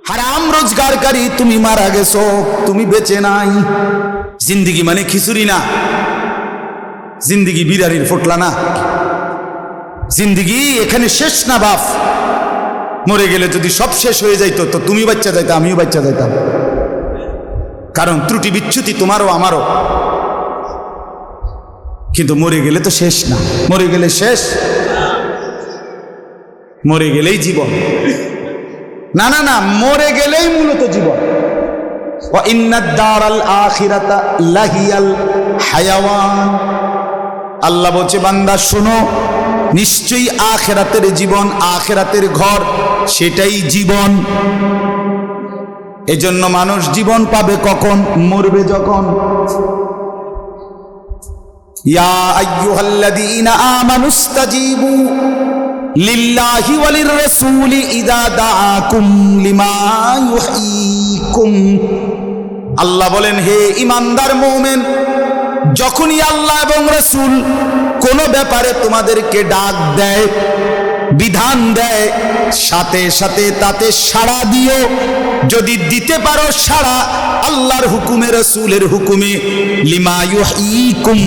হারাম রোজগারকারী তুমি মারা গেছো, তুমি বেঁচে নাই। জিন্দিগি মানে খিচুড়ি না, জিন্দিগি বিরিয়ানির ফোটলা না, জিন্দিগি এখানে শেষ না বাপ। মরে গেলে যদি সব শেষ হয়ে যাইতো তো তুমি বাচ্চা যাইতা, আমিও বাচ্চা যাইতাম, কারণ ত্রুটি বিচ্যুতি তোমারও আমারও। কিন্তু মরে গেলে তো শেষ না, মরে গেলে শেষ, মরে গেলেই জীবন। না না না, মরে গেলেই মূলত জীবন। ওয়া ইন্নাদ দারাল আখিরাতা লাহিয়াল হায়াওয়ান। আল্লাহ বলছে বান্দা শোনো, নিশ্চয়ই আখিরাতের জীবন, আখিরাতের ঘর সেটাই জীবন। এজন্য মানুষ জীবন পাবে কখন? মরবে যখন। ইয়া আইয়ুহাল্লাযীনা আমানুস্তাজীবু লিল্লাহি ওয়ালির রাসূলি ইযা দাআকুম লিমা ইউহয়িকুম। আল্লাহ বলেন, হে ঈমানদার মুমিন, যখনই আল্লাহ এবং রাসূল কোনো ব্যাপারে তোমাদেরকে ডাক দেয়, বিধান দেয়, সাথে সাথে তাতে সাড়া দিও। যদি দিতে পারো সাড়া আল্লাহর হুকুমে, রাসূলের হুকুমে, লিমা ইউহয়িকুম,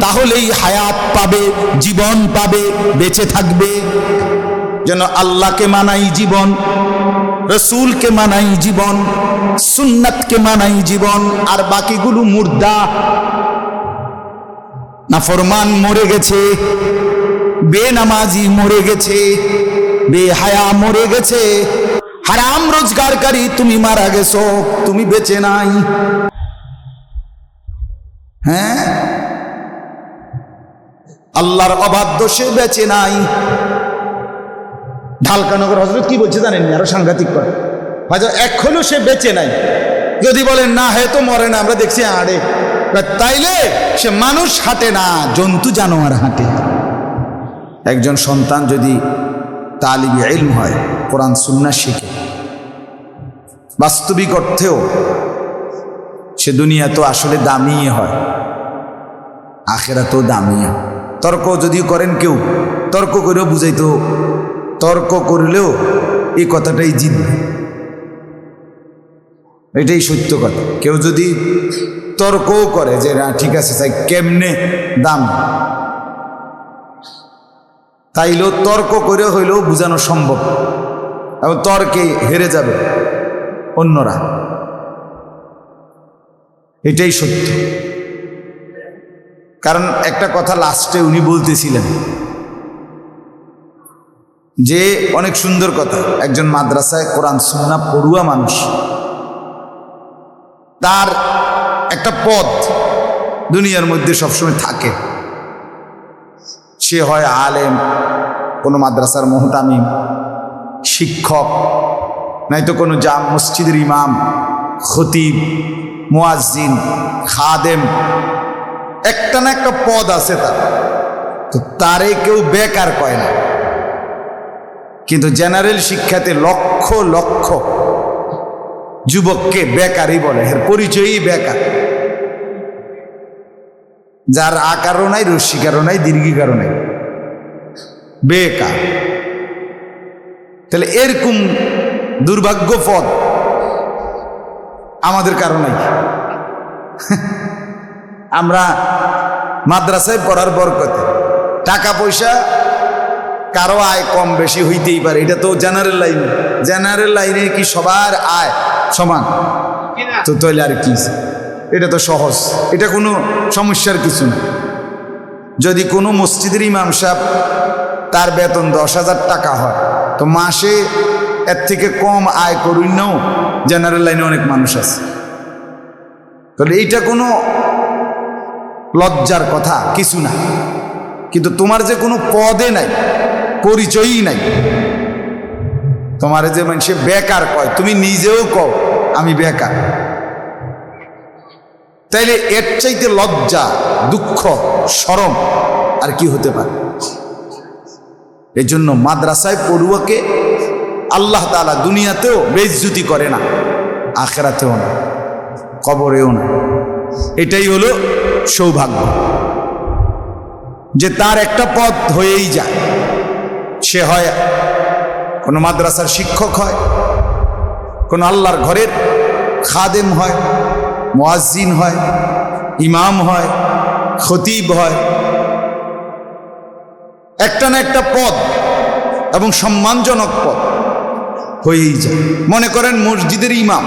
তাহলেই হায়াত পাবে, জীবন পাবে, বেঁচে থাকবে। যেন আল্লাহকে মানাই জীবন, রাসূলকে মানাই জীবন, সুন্নাতকে মানাই জীবন, আর বাকিগুলো মুর্দা। নাফরমান মরে গেছে, বেনামাজি মরে গেছে, বেহায়া মরে গেছে, হারাম রোজগারকারী তুমি মারা গেছো, তুমি বেঁচে নাই। হ্যাঁ, আল্লাহর অবাধ্য সে বেঁচে নাই। ঢালকানগর হযরত কি বলছে জানেন? আরো সাংঘাতিক করে, হয়তো এখনো সে বেঁচে নাই। যদি বলেন না হয়তো মরে না, আমরা দেখছি আড়ে, তাইলে সে মানুষ হাঁটে না, জন্তু জানোয়ার হাঁটে। একজন সন্তান যদি তালিবে ইলম হয়, কোরআন সুন্নাহ শিখে, বাস্তবিক অর্থেও সে দুনিয়া তো আসলে দামি হয়, আখিরাতেও দামি। তর্ক যদি করেন কেউ, তর্ক করেও বুঝাইতো, তর্ক করলেও এই কথাটাই জিতবে, এটাই সত্য কথা। কেউ যদি তর্কও করে যে না ঠিক আছে চাই কেমনে দাম, তাইলেও তর্ক করে হইলেও বোঝানো সম্ভব, এবং তর্কে হেরে যাবে অন্যরা, এটাই সত্য। কারণ একটা কথা লাস্টে উনি বলতেছিলেন যে অনেক সুন্দর কথা, একজন মাদ্রাসায় কোরআন সুন্নাহ পড়ুয়া মানুষ, তার একটা পদ দুনিয়ার মধ্যে সবসময় থাকে। সে হয় আলেম, কোনো মাদ্রাসার মুহতামিম, শিক্ষক, নয়তো কোনো মসজিদের ইমাম, খতিব, মুয়াজ্জিন, খাদেম, একটা না একটা পদ আছে তার। তো তারে কেউ বেকার কয় না, কিন্তু জেনারেল শিক্ষাতে লক্ষ লক্ষ যুবককে বেকারই বলে, এর পরিচয়ই বেকার। যার আকারও নাই, রস্যিকারও নাই, দীর্ঘিকারও নাই, বেকার। তাহলে এরকম দুর্ভাগ্য পদ আমাদের কারণে আমরা মাদ্রাসায় পড়ার বরকতে টাকা পয়সা কারো আয় কম বেশি হইতেই পারে, এটা তো জেনারেল লাইনে। জেনারেল লাইনে কি সবার আয় সমান? তো তাহলে আর কি, এটা তো সহজ, এটা কোনো সমস্যার কিছু না। যদি কোনো মসজিদের ইমাম সাহেব তার বেতন 10,000 টাকা হয়, তো মাসে এর থেকে কম আয় করুন নাও, জেনারেল লাইনে অনেক মানুষ আছে। তাহলে এইটা কোনো লজ্জার কথা কিছু না। কিন্তু তোমার যে কোনো পদে নাই, পরিচয়ই নাই, তোমার যে মানুষে বেকার কয়, তুমি নিজেও কও আমি বেকার, তাইলে এর চাইতে লজ্জা, দুঃখ, শরম আর কি হতে পারে? এই জন্য মাদ্রাসায় পড়ুয়াকে আল্লাহ তাআলা দুনিয়াতেও বেইজ্জতি করে না, আখিরাতেও না, কবরেও না। এটাই হলো সৌভাগ্য, যে তার একটা পথ হয়েই যায়। সে হয় কোনো মাদ্রাসার শিক্ষক হয়, কোন আল্লাহর ঘরের খাদেম হয়, মুয়াজ্জিন হয়, ইমাম হয়, খতিব হয়, একটা না একটা পদ এবং সম্মানজনক পদ হয়েই যায়। মনে করেন মসজিদের ইমাম,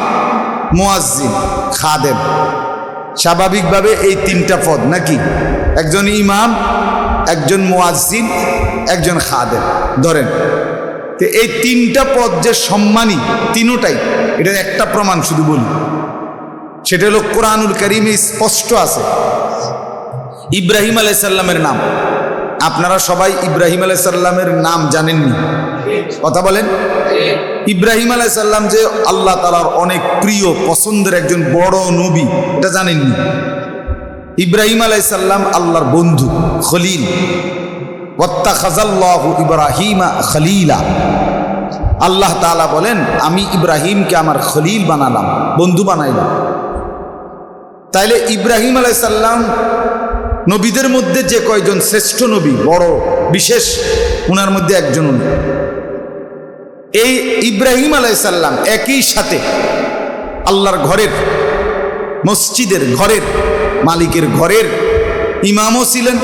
মুয়াজ্জিন, খাদেম, স্বাভাবিকভাবে এই তিনটা পদ নাকি? একজন ইমাম, একজন মুয়াজ্জিন, একজন খাদেম ধরেন। তো এই তিনটা পদ যে সম্মানী তিনোটাই, এটার একটা প্রমাণ শুধু বলি, সেটা হলো কোরআনুল কারীমে স্পষ্ট আছে। ইব্রাহিম আলাইহিস সালামের নাম, আপনারা সবাই ইব্রাহিম আলাইহিস সালামের নাম জানেননি? কথা বলেন। ইব্রাহিম আলাইহিস সালাম যে আল্লাহ তাআলার অনেক প্রিয় পছন্দের একজন বড় নবী, এটা জানেননি? ইব্রাহিম আলাইহিস সালাম আল্লাহর বন্ধু, খলিল। ওয়াত্তাখাযাল্লাহু ইব্রাহিমা খলিলা। আল্লাহ তাআলা বলেন, আমি ইব্রাহিমকে আমার খলিল বানালাম, বন্ধু বানাইলাম। তাইলে ইব্রাহিম আলাইহিস সালাম নবীদের মধ্যে যে কয়জন শ্রেষ্ঠ নবী, বড় বিশেষ, উনার মধ্যে একজন উনি। এই ইব্রাহিম আলাইহিস সালাম একই সাথে আল্লাহর ঘরের, মসজিদের ঘরের মালিকের ঘরের ইমামও ছিলেন,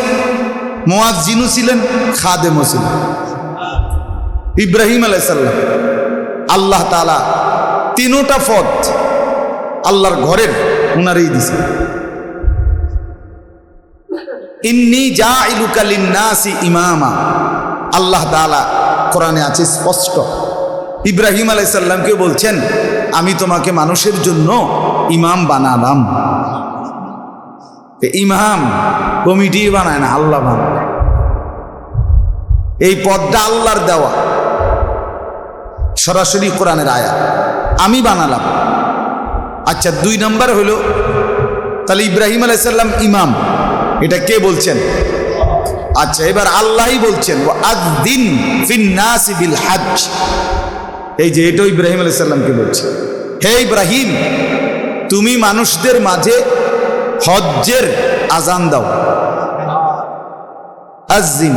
মুয়াজ্জিনও ছিলেন, খাদেমও ছিলেন। ইব্রাহিম আলাইহিস সালাম আল্লাহ তাআলা তিনোটা পদ আল্লাহর ঘরের উনারই দিয়েছেন। ইন্নী জাইলুকা লিন্নাসি ইমামা, আল্লাহ তাআলা কোরআনে আছে স্পষ্ট। ইব্রাহিম আলাইহিস সালামকে বলছেন, আমি তোমাকে মানুষের জন্য ইমাম বানালাম। ইমাম কমিটি বানায় না, আল্লাহ বানায়। এই পদটা আল্লাহর দেওয়া, সরাসরি কোরআনের আয়াত, আমি বানালাম। আচ্ছা, 2 নম্বর হলো, তাহলে ইব্রাহিম আলাইহিস সালাম ইমাম, এটা কে বলছেন? আচ্ছা, এবার আল্লাহই বলছেন, ওয়াআযযিন ফিন্নাসি বিল হজ্জ। এই যে এটাও ইব্রাহিম আলাইহিস সালামকে বলছে, হে ইব্রাহিম, তুমি মানুষদের মাঝে হজ্জের আজান দাও। আযযিন,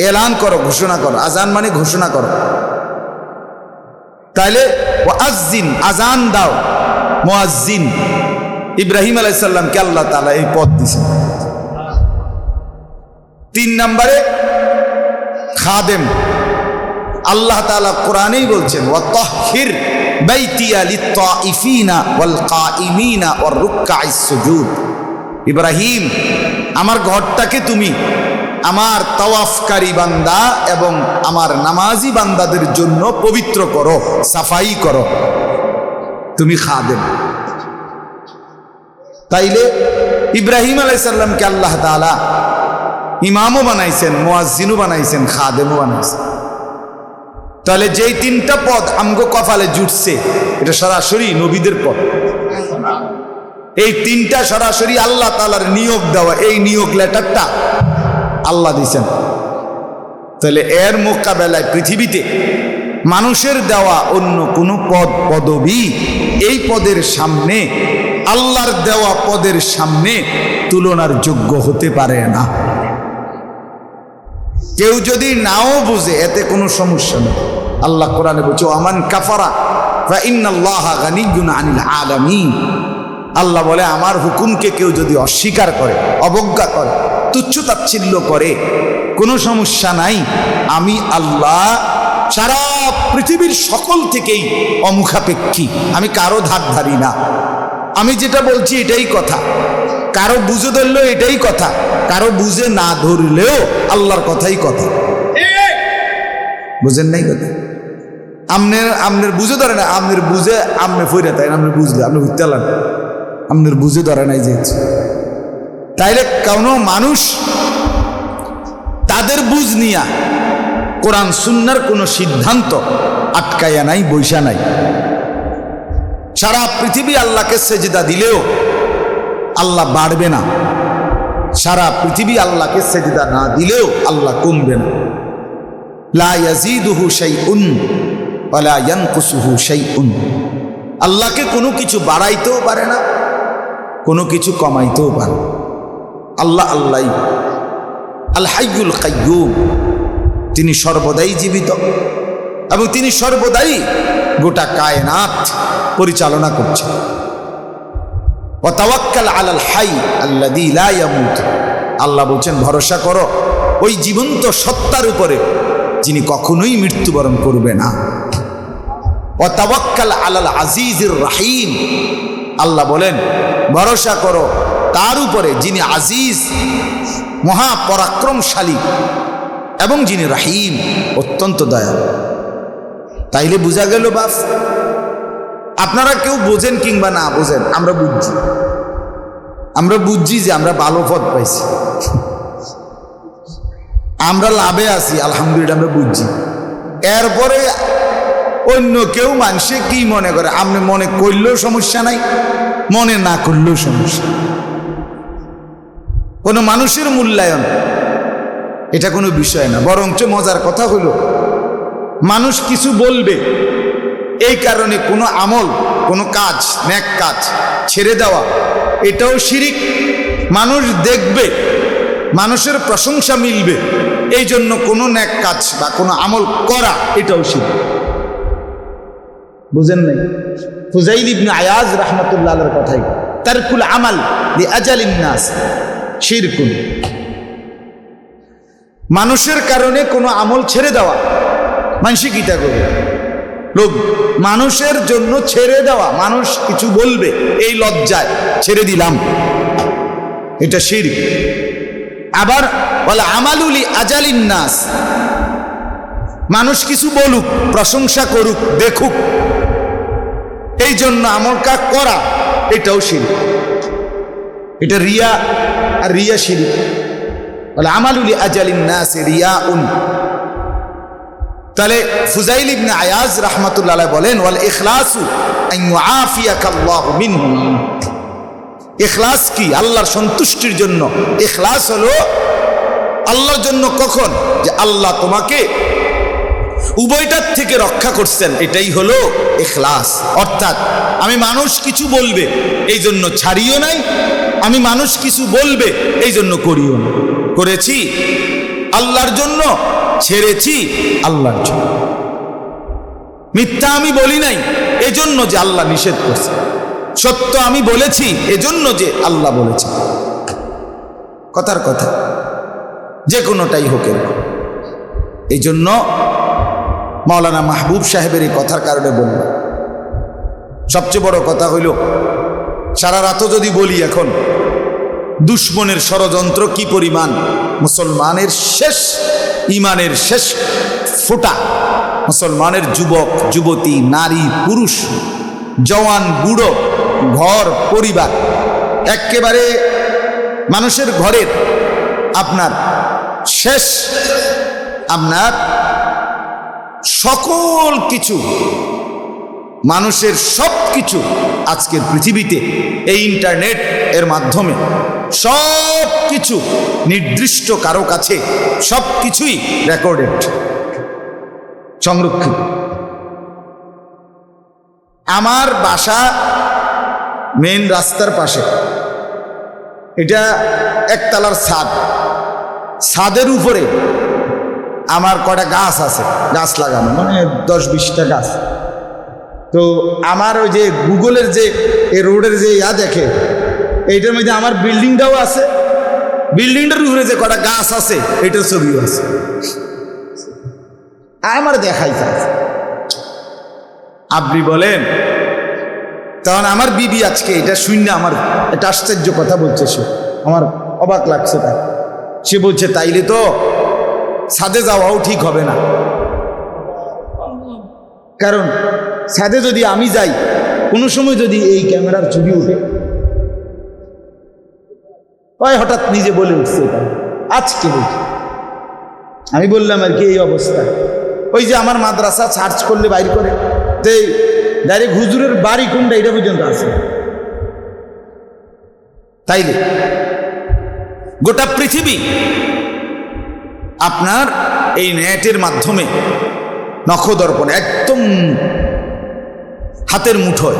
এলান করো, ঘোষণা করো। আজান মানে ঘোষণা করো। তাইলে ওয়াআযযিন, আজান দাও। মুয়াজ্জিন, ইব্রাহিম আলাইহিস সালামকে আল্লাহ তাআলা এই পদ দিয়েছেন। 3 নম্বরে খাদেম, আল্লাহ তাআলা কোরআনেই বলছেন, ওয়াতাহহির বাইতিয়া লিত্তাইফিনা ওয়াল কাইমিনা ওয়ার রুকআইস সুজুদ। ইব্রাহিম, আমার ঘরটাকে তুমি আমার তাওয়াফকারী বান্দা এবং আমার নামাজি বান্দাদের জন্য পবিত্র করো, সাফাই করো। তুমি খাদেম। তাইলে ইব্রাহিম আলাইহিস সালামকে আল্লাহ তাআলা ইমামও বানাইছেন, মুয়াজ্জিনও বানাইছেন, খাদেমও বানাইছেন। তাহলে যেই 3টা পদ আমগো কপালে জুটছে, এটা সরাসরি নবীদের পদ। এই 3টা সরাসরি আল্লাহ তাআলার নিয়োগ দেওয়া, এই নিয়োগ লেটারটা আল্লাহ দিয়েছেন। তাহলে এর মোকাবেলায় পৃথিবীতে মানুষের দেওয়া অন্য কোনো পদ, পদবী, এই পদের সামনে, আল্লাহর দেওয়া পদের সামনে তুলনার যোগ্য হতে পারে না। কেউ যদি নাও বুঝে, এতে কোনো সমস্যা নেই। আল্লাহ কোরআনে বলছে, আমান কাফারা ফা ইন্নাল্লাহা গানিয়্যুন আনিল আলামিন। আল্লাহ বলে, আমার হুকুমকে কেউ যদি অস্বীকার করে, অবজ্ঞা করে, তুচ্ছ তাচ্ছিল্য করে, কোনো সমস্যা নাই। আমি আল্লাহ সারা পৃথিবীর সকল থেকেই অমুখাপেক্ষী, আমি কারো ধার ধারি না। আমি যেটা বলছি এটাই কথা, কারো বুঝে ধরলেও এটাই কথা, কারো বুঝে না ধরলেও আল্লাহর কথাই কথা। বুঝেন নাই কথা? আমনের বুঝে ধরে না, আমনের বুঝে আমনে ফইরা, তাই আমনে বুঝলে আপনি বুঝতে পারলেন, আমনের বুঝে ধরে নাই যে। তাইলে কোনো মানুষ তাদের বুঝ নিয়া কোরআন সুন্নাহর কোনো সিদ্ধান্ত আটকাইয়া নাই, বৈশা নাই। সারা পৃথিবী আল্লাহকে সেজদা দিলেও আল্লাহ বাড়বে না, সারা পৃথিবী আল্লাহকে সেজদা না দিলেও আল্লাহ কমবে না। লা ইয়াজিদুহু শাইউন ওয়া লা ইয়ানকুসুহু শাইউন। আল্লাহকে কোনো কিছু বাড়াইতেও পারে না, কোনো কিছু কমাইতেও পারে। আল্লাহ আল্লাহই আল হাইয়ুল কাইয়্যুম, তিনি সর্বদাই জীবিত এবং তিনি সর্বদাই গোটা কায়নাত পরিচালনা করছে। ওয়া তাওয়াক্কাল আলাল হাই আল্লাযী লা ইয়ামুত, আল্লাহ বলছেন ভরসা করো ওই জীবন্ত সত্তার উপরে যিনি কখনোই মৃত্যুবরণ করবে না। ওয়া তাওয়াক্কাল আলাল আজিজির রাহিম, আল্লাহ বলেন ভরসা করো তার উপরে যিনি আজিজ মহাপরাক্রমশালী এবং যিনি রাহিম অত্যন্ত দয়ালু। তাইলে বোঝা গেল বাপ, আপনারা কেউ বোঝেন কিংবা না বোঝেন, আমরা বুঝছি যে আমরা ভালো পথ পাইছি, আমরা লাভে আছি আলহামদুলিল্লাহ, আমরা বুঝছি। এরপরে অন্য কেউ মানুষে কি মনে করে, আপনি মনে করলেও সমস্যা নাই, মনে না করলেও সমস্যা। কোনো মানুষের মূল্যায়ন এটা কোনো বিষয় না, বরঞ্চ মজার কথা হলো মানুষ কিছু বলবে এই কারণে কোনো আমল, কোনো কাজ, নেক কাজ ছেড়ে দেওয়া এটাও শিরিক। মানুষ দেখবে, মানুষের প্রশংসা মিলবে, এই জন্য কোনো নেক কাজ বা কোনো আমল করা এটাও শিরিক। বুঝেন নাই? ফুজাইল ইবনে আয়াজ রাহমাতুল্লাহ আলাইহির কথাই, তারকুল আমাল লিআজালিন নাস শিরকুন, মানুষের কারণে কোনো আমল ছেড়ে দেওয়া, মানুষই কিতা করবে, লোক মানুষের জন্য ছেড়ে দেওয়া, মানুষ কিছু বলবে এই লজ্জায় ছেড়ে দিলাম, এটা শিরক। আবার ওয়ালা আমালু লিআজালিন নাস, মানুষ কিছু বলুক, প্রশংসা করুক, দেখুক, এই জন্য আমলটা করা এটাও শিরক। এটা রিয়া, আর রিয়া শিরক। ওয়ালা আমালু লিআজালিন নাস রিয়াউন। তাহলে ফুজাইল ইবনে আয়াজ রাহমাতুল্লাহ আলাইহি বলেন ওয়াল ইখলাসু আন ইউআফিয়াকাল্লাহু মিনহু, ইখলাস কি? আল্লাহর সন্তুষ্টির জন্য। ইখলাস হলো আল্লাহর জন্য কখন? যে আল্লাহ তোমাকে উভয়টার থেকে রক্ষা করছেন, এটাই হলো ইখলাস। অর্থাৎ আমি মানুষ কিছু বলবে এই জন্য ছাড়িও নাই, আমি মানুষ কিছু বলবে এই জন্য করিও না, করেছি আল্লাহর জন্য, ছেড়েছি আল্লাহর জন্য। মিথ্যা আমি বলি নাই এজন্য যে আল্লাহ নিষেধ করছে, সত্য আমি বলেছি এজন্য যে আল্লাহ বলেছে। কথার কথা, যে কোনোটাই হোক এরকম। এই জন্য মাওলানা মাহবুব সাহেবের এই কথার কারণে বলল, সবচেয়ে বড় কথা হইল সারা রাতও যদি বলি এখন দুশ্মনের ষড়যন্ত্র কি পরিমাণ, মুসলমানের শেষ ইমানের শেষ ফোঁটা, মুসলমানের যুবক যুবতী, নারী পুরুষ, জওয়ান বুড়ো, ঘর পরিবার, একেবারে মানুষের ঘরের আপনার শেষ, আপনার সকল কিছু, মানুষের সব কিছু আজকের পৃথিবীতে এই ইন্টারনেট এর মাধ্যমে সব কিছু নির্দিষ্ট কারো কাছে সব কিছুই রেকর্ডেড, সংরক্ষিত। আমার বাসা মেন রাস্তার পাশে, এটা একতলার ছাদ, ছাদের উপরে আমার কটা গাছ আছে, গাছ লাগানো, মানে 10-20টা গাছ। তো আমার ওই যে গুগলের যে এই রোডের যে দেখে, এইটার মধ্যে আমার বিল্ডিংটাও আছে, বিল্ডিংটার উপরে যে কটা গাছ আছে এটার ছবিও আছে, আমার দেখাইতে আছে। আপনি বলেন, তখন আমার বিবি আজকে এটা শুনে আমার একটা আশ্চর্য কথা বলছে, সে আমার অবাক লাগছে। তাই সে বলছে তাইলে তো ছাদে যাওয়াও ঠিক হবে না, কারণ ছাদে যদি আমি যাই, কোনো সময় যদি এই ক্যামেরার ছবি উঠে, ওই হঠাৎ নিজে বলে উঠছে এটা আজকে বলছি। আমি বললাম আর কি এই অবস্থা, ওই যে আমার মাদ্রাসা সার্চ করলে বাইর করে ডাইরেক্ট হুজুরের বাড়ি কোনটা এটা পর্যন্ত আছে। তাইলে গোটা পৃথিবী আপনার এই নেটের মাধ্যমে নখদর্পণ একদম হাতের মুঠোয়।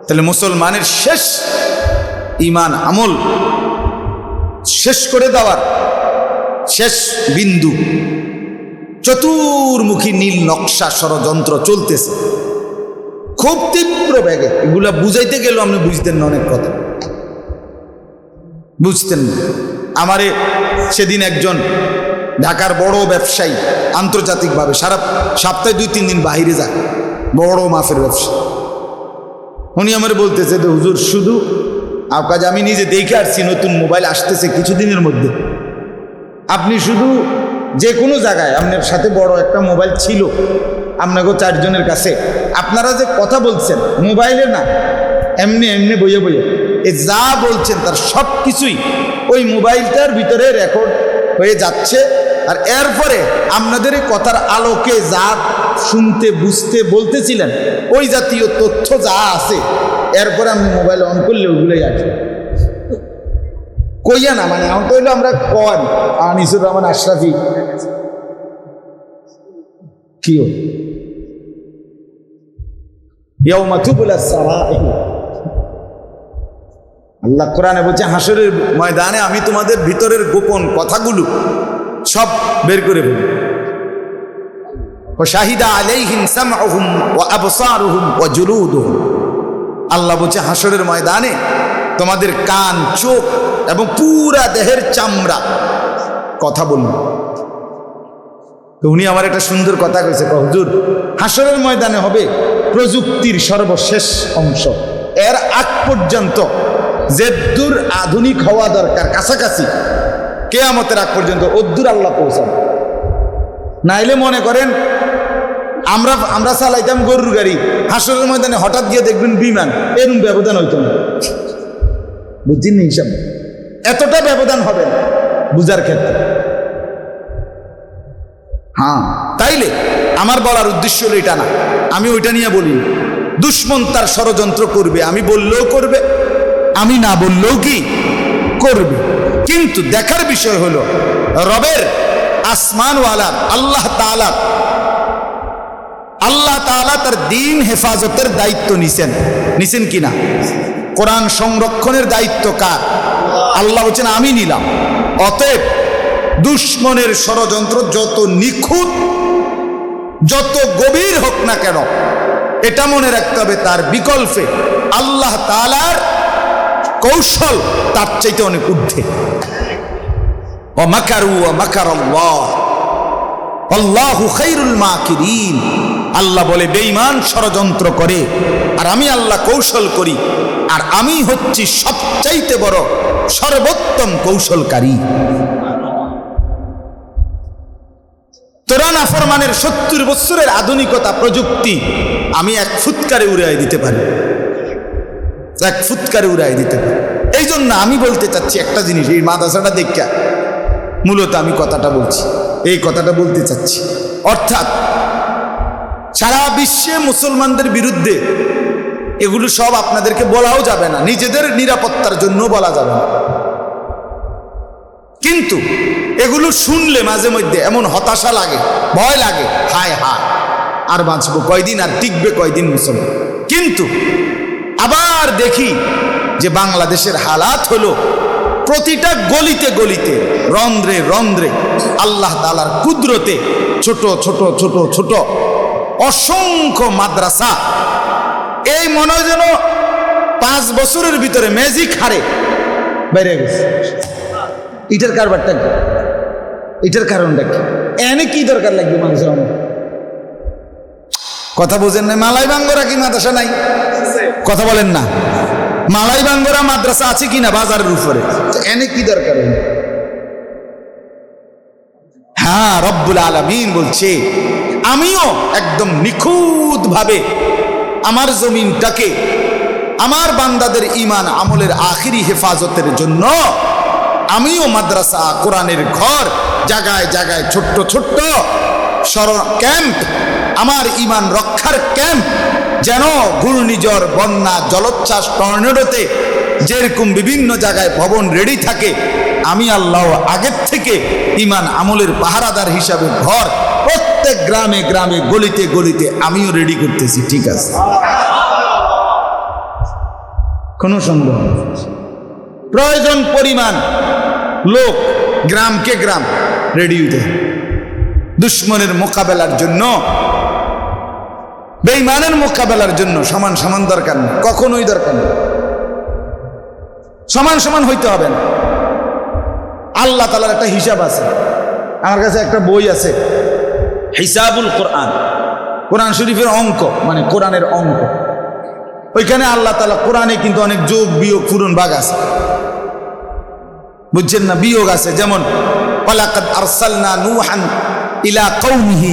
তাহলে মুসলমানের শেষ ঈমান আমল শেষ করে দেওয়ার শেষ বিন্দু চতুর্মুখী নীল নকশা ষড়যন্ত্র চলতেছে খুব তীব্র বেগে। এগুলা বুঝাইতে গেল আপনি বুঝতেন না, অনেক কথা বুঝতেন না। আমারে সেদিন একজন ঢাকার বড় ব্যবসায়ী, আন্তর্জাতিকভাবে সারা সপ্তাহে 2-3 দিন বাহিরে যায়, বড় মাফের ব্যবসা, উনি আমার বলতেছে যে হুজুর শুধু কাজ আমি নিজে দেখে আসছি, নতুন মোবাইল আসতেছে কিছুদিনের মধ্যে, আপনি শুধু যে কোনো জায়গায় আপনার সাথে বড় একটা মোবাইল ছিল আপনাকে 4 জনের কাছে, আপনারা যে কথা বলছেন মোবাইলে না, এমনি এমনি বইয়ে বইয়ে এ যা বলছেন তার সব কিছুই ওই মোবাইলটার ভিতরে রেকর্ড হয়ে যাচ্ছে। আর এরপরে আপনাদের এই কথার আলোকে যা শুনতে বুঝতে বলতেছিলেন ওই জাতীয় তথ্য যা আছে, এরপরে আমি মোবাইল অন করলে ওগুলোই আছে। কইয়া না, মানে এখন তো হইলো আমরা কন আনিসুর রহমান আশরাফি কি আল্লাহ কোরআনে বলছে হাসরের ময়দানে আমি তোমাদের ভিতরের গোপন কথাগুলো সব বের করে ফেলি। শাহিদা আলাইহিম সামউহুম ওয়া আবসারুহুম ওয়া জুলুদুহুম, আল্লাহ বলছে হাসরের ময়দানে তোমাদের কান, চোখ এবং পুরা দেহের চামড়া কথা বলবে। তো উনি আমার একটা সুন্দর কথা কইছে, হুজুর হাসরের ময়দানে হবে প্রযুক্তির সর্বশেষ অংশ, এর আগ পর্যন্ত যে দূর আধুনিক হওয়া দরকার কাছাকাছি, কিয়ামতের আগ পর্যন্ত ওদ্দূর আল্লাহ পৌঁছান। নাইলে মনে করেন আমরা চালাইতাম গরুর গাড়ি, হাসরের ময়দানে হঠাৎ গিয়ে দেখবেন বিমান, এরকম ব্যবধান হইতো না, বুঝছেন হিসাব, এতটা ব্যবধান হবে না বুঝার ক্ষেত্রে। হ্যাঁ, তাইলে আমার বলার উদ্দেশ্য হলো এটা না, আমি ওইটা নিয়ে বলি দুশ্মন তার ষড়যন্ত্র করবে, আমি বললেও করবে, আমি না বললেও কি করবে। কিন্তু দেখার বিষয় হলো রবের আসমানওয়ালা আল্লাহ তাআলা তার দ্বীন হেফাজতের দায়িত্ব নিছেন কিনা? কোরআন সংরক্ষণের দায়িত্ব কার? আল্লাহ বলছেন আমি নিলাম। অতএব দুশ্মনের ষড়যন্ত্র যত নিখুঁত, যত গভীর হোক না কেন, এটা মনে রাখতে হবে তার বিকল্পে আল্লাহ তাআলার কৌশল তার চাইতে অনেক ঊর্ধ্বে। ওয়া মাকারু ওয়া মাকারাল্লাহ আল্লাহু খায়রুল মাকিরিন, আল্লাহ বলে বেঈমান ষড়যন্ত্র করে আর আমি আল্লাহ কৌশল করি, আর আমি হচ্ছি সবচাইতে বড় সর্বোত্তম কৌশলকারী। তোরা নাফরমানের 70 বছরের আধুনিকতা প্রযুক্তি আমি এক ফুৎকারে উড়াই দিতে পারি, এক ফুৎকারে উড়াই দিতে পারি। এই জন্য আমি বলতে চাচ্ছি একটা জিনিস, এই মাদ্রাসাটা দেখা মূলত আমি কথাটা বলছি, এই কথাটা বলতে চাচ্ছি, অর্থাৎ সারা বিশ্বে মুসলমানদের বিরুদ্ধে এগুলো সব আপনাদেরকে বলাও যাবে না, নিজেদের নিরাপত্তার জন্য বলা যাবে না, কিন্তু এগুলো শুনলে মাঝে মধ্যে এমন হতাশা লাগে, ভয় লাগে, হায় হায় আর বাঁচবো কয়দিন, আর টিকবে কয়দিন মুসলমান। কিন্তু আবার দেখি যে বাংলাদেশের হালাত হলো প্রতিটা গলিতে গলিতে, রন্ধ্রে রন্ধ্রে আল্লাহ তাআলার কুদরতে ছোট ছোট ছোট ছোট অসংখ্য মাদ্রাসা, এই মনে হয় যেন 5 বছরের ভিতরে ম্যাজিক হারে বেড়ে গেছে। এটার কারবারটা কি? এটার কারণটা কি? এনে কি দরকার লাগবে মানুষের? আমার কথা বোঝেন না? মালাই বাঙ্গরা কি মাদ্রাসা নাই? কথা বলেন না। মালাই বাঙ্গরা মাদ্রাসা আছে কিনা বাজারের উপরে? এনে কি দরকার? হ্যাঁ, রব্বুল আলামিন বলছে আমিও একদম নিখুঁত ভাবে আমার জমিনটাকে আমার বান্দাদের ঈমান আমলের আখিরি হেফাজতের জন্য আমিও মাদ্রাসা, কোরআনের ঘর, জায়গায় জায়গায় ছোট্ট ছোট্ট ক্যাম্প, আমার ঈমান রক্ষার ক্যাম্প, যেন ঘূর্ণিঝড়, বন্যা, জলোচ্ছ্বাস, টর্নেডোতে যেরকম বিভিন্ন জায়গায় ভবন রেডি থাকে, আমি আল্লাহ আগের থেকে ঈমান আমলের পাহারাদার হিসাবে ঘর প্রত্যেক গ্রামে গ্রামে গলিতে গলিতে আমিও রেডি করতেছি। ঠিক আছে, কোনো সন্দেহ নেই। প্রয়োজন পরিমাণ লোক গ্রামকে গ্রাম রেডি হইতে, দুশ্মনের মোকাবেলার জন্য, বেঈমানের মোকাবেলার জন্য সমান সমান দরকার নেই, কখনোই দরকার নেই। সমান সমান হইতে হবে না। আল্লাহ তাআলার একটা হিসাব আছে। আমার কাছে একটা বই আছে, হিসাবুল কোরআন, কোরআন শরীফের অঙ্ক, মানে কোরআনের অঙ্ক। ওইখানে আল্লাহ তাআলা কোরআনে কিন্তু অনেক যোগ বিয়োগ পূরণ ভাগ আছে, বুঝছেন না? বিয়োগ আছে, যেমন ওয়ালাকাদ আরসালনা নূহান ইলা কওমিহি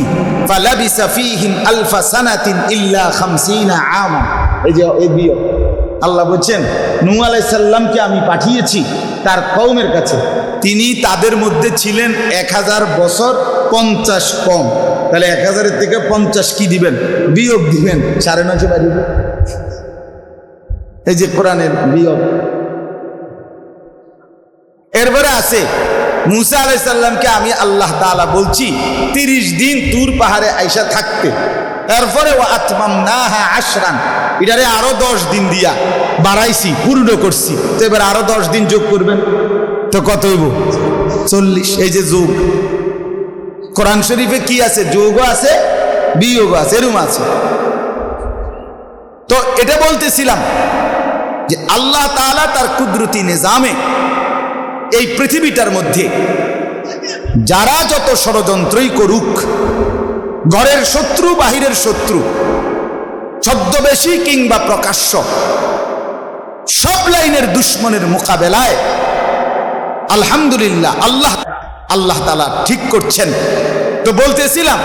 ফালাবিসা ফীহিম আলফা সানাতিন ইল্লা 50 আমান। এই যে এই বিয়োগ, আল্লাহ বলছেন নূহ আলাইহিস সালামকে আমি পাঠিয়েছি তার কওমের কাছে, তিনি তাদের মধ্যে ছিলেন 1000 বছর 50 কম। তাহলে 1000-এর থেকে 50 কি দিবেন? বিয়োগ দিবেন, 9.5 বাড়িবে। এই যে কোরআনের বিয়োগ। এরপরে আছে মুসা আলাইহিস সালামকে আমি আল্লাহ তাআলা বলছি 30 দিন তুর পাহাড়ে আইসা থাকতে, তারপরে ওয়া আতমামনাহা 10, এটারে আরো 10 দিন দিয়া বাড়াইছি, পূর্ণ করছি। তো এবার আরো 10 দিন যোগ করবেন, তো কত হইব? 40। এই যে যোগ, কোরআন শরীফে কি আছে? যোগও আছে, বিয়োগও আছে, এরকম আছে। তো এটা বলতেছিলাম যে আল্লাহ তাআলা তার কুদরতি নিজামে এই পৃথিবীটার মধ্যে যারা যত ষড়যন্ত্রই করুক, ঘরের শত্রু বাহিরের শত্রু, ছদ্মবেশী কিংবা প্রকাশ্য, সব লাইনের দুশ্মনের মোকাবেলায় আলহামদুলিল্লাহ আল্লাহ তাআলা ঠিক করছেন। তো বলতেছিলাম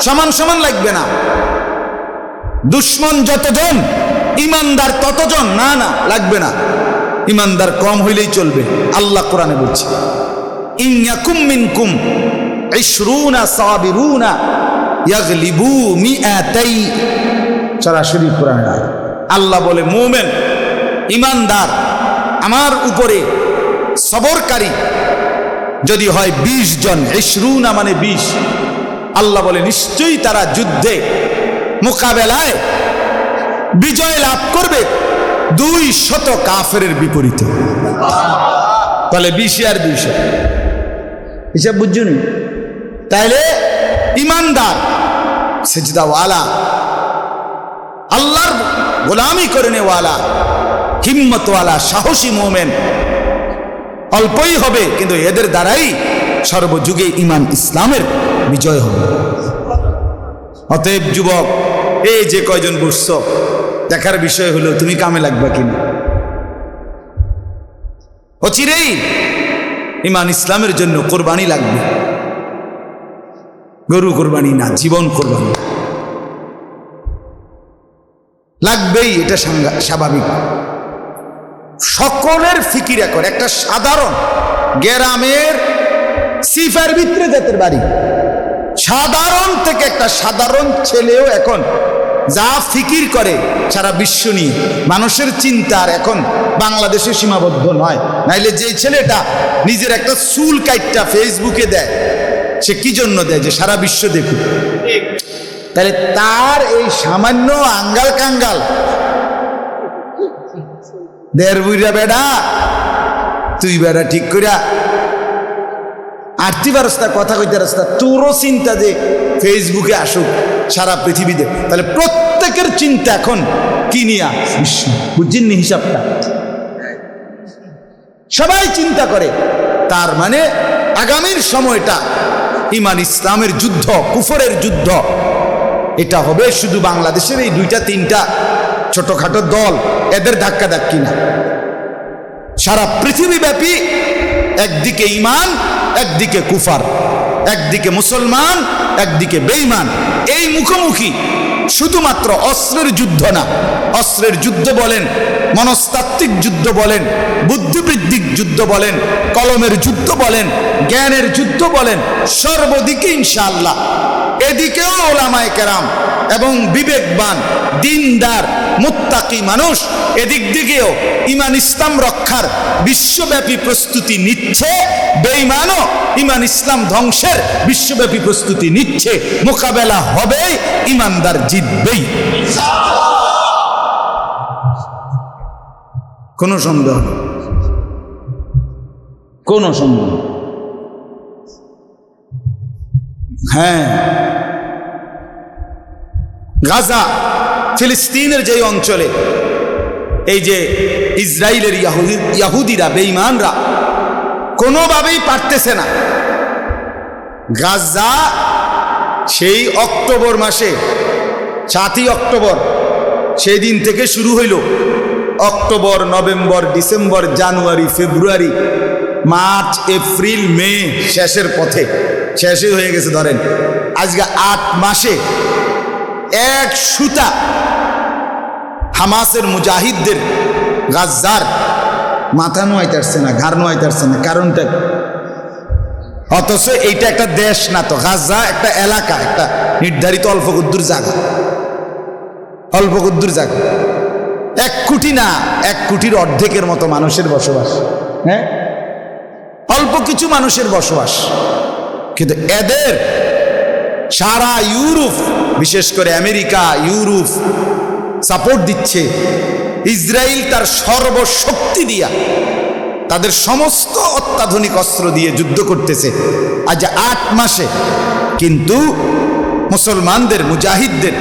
সমান সমান লাগবে না, দুশ্মন যতজন ইমানদার ততজন, না না লাগবে না, ইমানদার কম হইলেই চলবে। আল্লাহ কোরআনে বলছে ইন ইয়াকুম মিনকুম 20 সাবিরুনা ইয়াগলিবু মিআতাই। সরাসরি কোরআনে আল্লাহ বলে মুমিন ইমানদার আমার উপরে সবরকারী যদি হয় 20 জন, 20 মানে 20, আল্লাহ বলে নিশ্চয়ই তারা যুদ্ধে মোকাবেলায় বিজয় লাভ করবে 200 কাফেরের বিপরীতে। তাহলে 20 আর 200 হিসাব বুঝুন। তাইলে ইমানদার, সেজদাওয়ালা, আল্লাহর গোলামি করে নেওয়ালা, হিম্মতওয়ালা, সাহসী মুমিন অল্পই হবে, কিন্তু এদের দ্বারাই সর্বযুগে ঈমান ইসলামের বিজয় হবে। অতএব যুবক, এই যে কয়জন বসছো, দেখার বিষয় হলো তুমি কামে লাগবা কিনা। অচিরেই ঈমান ইসলামের জন্য কোরবানি লাগবে, গরু কোরবানি না, জীবন কোরবানি লাগবেই, এটা স্বাভাবিক। সকলের ফিকির এখন একটা সাধারণ গ্রামের সিফার ভিতরে জাতের বাড়ি, সাধারণ থেকে একটা সাধারণ ছেলেও এখন যা ফিকির করে সারা বিশ্ব নিয়ে, মানুষের চিন্তার এখন বাংলাদেশে সীমাবদ্ধ নয়। নাইলে যে ছেলেটা নিজের একটা চুল কাইটটা ফেসবুকে দেয়, সে কি জন্য দেয়? যে সারা বিশ্ব দেখুক। তাহলে তার এই সামান্য আঙ্গাল কাঙ্গাল দেড় বুইরা বেড়া, তুই বেড়া ঠিক করিয়া আর্থিক রাস্তা কথা কইতে রাস্তা, তোরও চিন্তা যে ফেসবুকে আসুক সারা পৃথিবীতে। তাহলে প্রত্যেকের চিন্তা এখন কি নিয়া? বিশ্ব। বুঝছেন হিসাবটা? সবাই চিন্তা করে। তার মানে আগামীর সময়টা ঈমান ইসলামের যুদ্ধ, কুফরের যুদ্ধ, এটা হবে শুধু বাংলাদেশের এই 2-3টা ছোটখাটো দল, এদের ধাক্কা ধাক্কি না, সারা পৃথিবীব্যাপী। একদিকে ঈমান, একদিকে কুফার, একদিকে মুসলমান, একদিকে বেঈমান, এই মুখোমুখি। শুধুমাত্র অস্ত্রের যুদ্ধ না, অস্ত্রের যুদ্ধ বলেন, মনস্তাত্ত্বিক যুদ্ধ বলেন, বুদ্ধিবৃত্তিক যুদ্ধ বলেন, কলমের যুদ্ধ বলেন, জ্ঞানের যুদ্ধ বলেন, সর্বদিকে ইনশাআল্লাহ। এদিকেও ওলামায়ে কেরাম এবং বিবেকবান দিনদার মুত্তাকি মানুষ এদিক দিকেও ঈমান ইসলাম রক্ষার বিশ্বব্যাপী প্রস্তুতি নিচ্ছে। বেঈমানও ঈমান ইসলাম ধ্বংসের বিশ্বব্যাপী প্রস্তুতি নিচ্ছে। মোকাবেলা হবে, ঈমানদার জিতবেই, কোনো সন্দেহ নেই, কোনো সন্দেহ। হ্যাঁ, গাজা ফিলিস্তিনের যে অঞ্চলে এই যে ইসরায়েলের ইয়াহুদিরা বেঈমানরা কোনোভাবেই পারতেছে না। গাজা সেই অক্টোবর মাসে 7ই অক্টোবর সেই দিন থেকে শুরু হইল। অক্টোবর, নভেম্বর, ডিসেম্বর, জানুয়ারি, ফেব্রুয়ারি, মার্চ, এপ্রিল, মে শেষের পথে, শেষই হয়ে গেছে। ধরেন আজকে 8 মাসে এক সুতা হামাসের মুজাহিদদের গাজ্জার মাথা নোয়াইতে আসছে না, ঘাড় নোয়াইতে আসছে না। কারণটা, অথচ এইটা একটা দেশ না তো, গাজা একটা এলাকা, একটা নির্ধারিত অল্প কুদ্দুর জায়গা, অল্প কুদ্দুর জায়গা। 1 কোটি না, 1 কোটির অর্ধেকের মতো মানুষের বসবাস। হ্যাঁ, অল্প কিছু মানুষের বসবাস, কিন্তু এদের সারা ইউরোপ, বিশেষ করে আমেরিকা, ইউরোপ সাপোর্ট দিচ্ছে। ইসরায়েল তার সর্বশক্তি দিয়া, তাদের সমস্ত অত্যাধুনিক অস্ত্র দিয়ে যুদ্ধ করতেছে আজ 8 মাসে, কিন্তু মুসলমানদের, মুজাহিদদের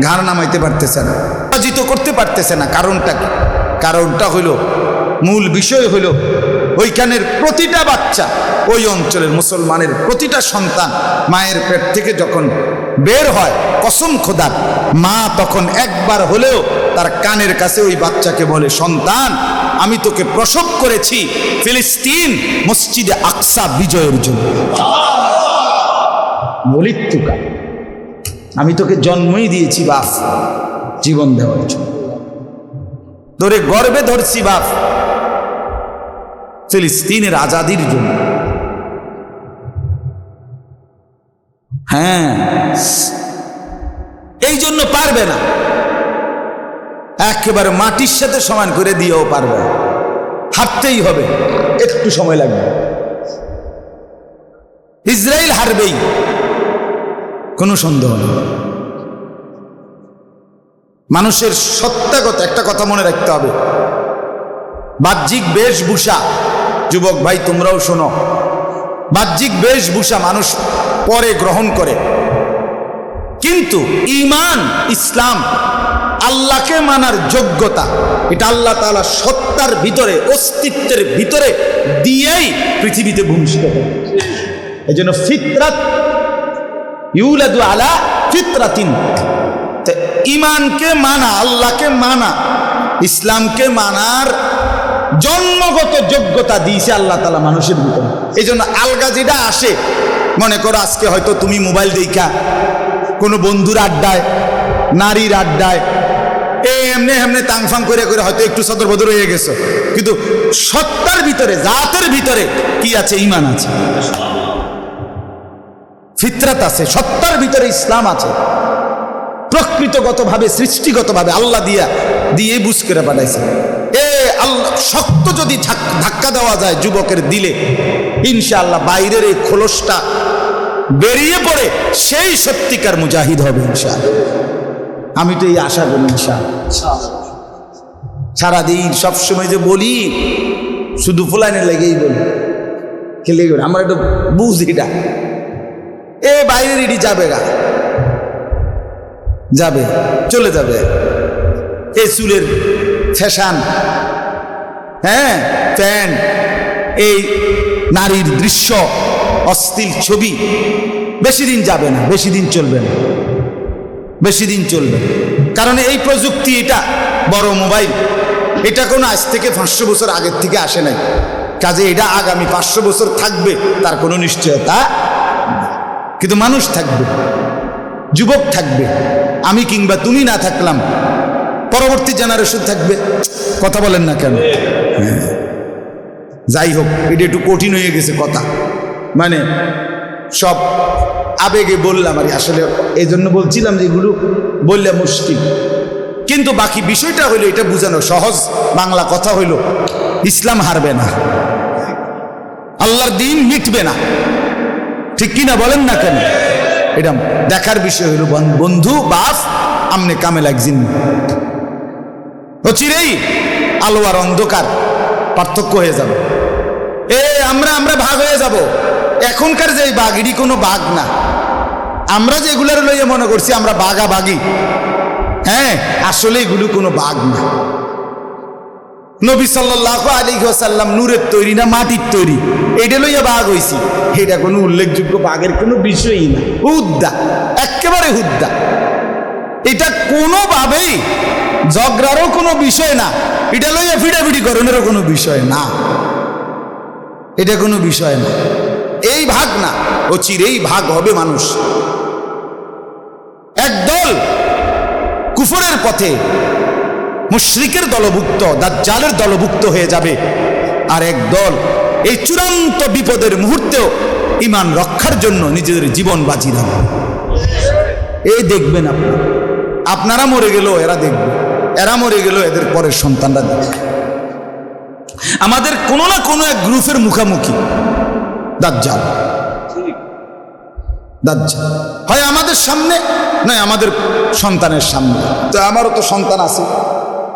ঘাড় নামাইতে পারতেছে না, পরাজিত করতে পারতেছে না। কারণটা কি? কারণটা হইল, মূল বিষয় হইল ওইখানের প্রতিটা বাচ্চা, ওই অঞ্চলের মুসলমানের প্রতিটা সন্তান মায়ের পেট থেকে যখন বের হয়, কসম খোদার, মা তখন একবার হলেও তার কানের কাছে ওই বাচ্চাকে বলে, সন্তান, আমি তোকে প্রসব করেছি ফিলিস্তিন মসজিদে আকসা বিজয়ের জন্য। মলিত্যুকা, আমি তোকে জন্মই দিয়েছি বাপ জীবন দেওয়ার জন্য, তোরে গর্বে ধরছি বাপ ফিলিস্তিনের আজাদির জন্য। হ্যাঁ, এই জন্য পারবে না, একেবারে মাটির সাথে সমান করে দিয়েও পারবে না, হারতেই হবে, একটু সময় লাগবে। ইসরায়েল হারবেই, কোনো সন্দেহ নেই। মানুষের সত্যাগত একটা কথা মনে রাখতে হবে, বাহ্যিক বেশভূষা, যুবক ভাই তোমরাও শোনো, বাহ্যিক বেশভূষা মানুষ পরে গ্রহণ করে, কিন্তু ঈমান, ইসলাম, আল্লাহকে মানার যোগ্যতা, এটা আল্লাহ তাআলা সত্তার ভিতরে, অস্তিত্বের ভিতরে দিয়েই পৃথিবীতে ভূমিষ্ঠ করে। এই জন্য ফিতরাত, ইউলাদু আলা ফিতরাতিন, ঈমানকে মানা, আল্লাহকে মানা, ইসলামকে মানার জন্মগত যোগ্যতা দিয়েছে আল্লাহ তাআলা মানুষের ভিতরে। এই জন্য আলগা যেটা আসে, মনে করো আজকে হয়তো তুমি মোবাইল দেখা কোনো বন্ধুর আড্ডায়, নারীর আড্ডায় এমনি এমনি তাংফাং করে করে হয়তো একটু সদর বদর হয়ে গেছো, কিন্তু সত্তার ভিতরে, জাতের ভিতরে কি আছে? ঈমান আছে, ফিতরাত আছে, সত্তার ভিতরে ইসলাম আছে, প্রকৃতগতভাবে, সৃষ্টিগতভাবে আল্লাহ দিয়ে বুঝ করে পাঠাইছে। আল্লাহ শক্ত যদি ধাক্কা দেওয়া যায় যুবকের দিলে, ইনশাআল্লাহ বাইরের এই খোলসটা বেরিয়ে পড়ে সেই সত্যিকার মুজাহিদ হবে ইনশাআল্লাহ। আমি তো এই আশা করি ইনশাআল্লাহ। সারাদিন সবসময় যে বলি, শুধু ফুলাইনে লেগেই বলি, খেলে গেল আমার একটু বুঝ, এটা বাইরের ইডি যাবে গা, যাবে, চলে যাবে। এই চুলের ফ্যাশন, হ্যাঁ, প্যান্ট, এই নারীর দৃশ্য, অশ্লীল ছবি বেশি দিন যাবে না, বেশি দিন চলবে না, বেশি দিন চলবে। কারণ এই প্রযুক্তি, এটা বড় মোবাইল, এটা কোনো আজ থেকে 500 বছর আগের থেকে আসে নাই, কাজে এটা আগামী 500 বছর থাকবে তার কোনো নিশ্চয়তা, কিন্তু মানুষ থাকবে, যুবক থাকবে, আমি কিংবা তুমি না থাকলাম, পরবর্তী জেনারেশন থাকবে। কথা বলেন না কেন? যাই হোক, এটা একটু কঠিন হয়ে গেছে কথা, মানে সব আবেগে বললাম আর আসলে এই জন্য বলছিলাম যে এগুলো বললে মুশকিল, কিন্তু বাকি বিষয়টা হইলো এটা বোঝানো সহজ বাংলা কথা হইলো, ইসলাম হারবে না, আল্লাহর দ্বীন মিটবে না, ঠিক কিনা বলেন না কেন? এটা দেখার বিষয় হইল বন্ধু, বাপ আমনে কামে লাগছেন, চিরেই আলো আর অন্ধকার পার্থক্য হয়ে যাবে। আমরা ভাগ হয়ে যাব। এখনকার যে বাঘ, এটি কোনো বাঘ না, আমরা যেগুলার লইয়া মনে করছি আমরা বাঘাবাগি, হ্যাঁ আসলে এগুলো কোনো বাঘ না। নবী সাল্লাল্লাহু আলাইহি ওয়াসাল্লাম নূরের তৈরি না মাটির তৈরি, এটা লইয়া বাঘ হইছি, এটা কোনো উল্লেখযোগ্য বাঘের কোনো বিষয়ই না। হুদ্দা, একেবারে হুদ্দা। এটা কোনোভাবেই ঝগড়ারও কোনো বিষয় না, এটা লইয়া ফিডাফিডি করণেরও কোনো বিষয় না, এটা কোনো বিষয় না। এই ভাগ না, ও চিরেই ভাগ হবে মানুষ। একদল কুফরের পথে মুশরিকের দলভুক্ত, দাজ্জালের দলভুক্ত হয়ে যাবে, আর একদল এই চূড়ান্ত বিপদের মুহূর্তেও ঈমান রক্ষার জন্য নিজেদের জীবন বাজি রাখবে। এই দেখবেন আপনারা মরে গেল এরা দেখবে, এরা মরে গেল এদের পরের সন্তানরা দেখবে। আমাদের কোনো না কোনো এক গ্রুপের মুখামুখি দাজ্জাল, দাজ্জাল হয় আমাদের সামনে নয় আমাদের সন্তানের সামনে। তো আমারও তো সন্তান আছে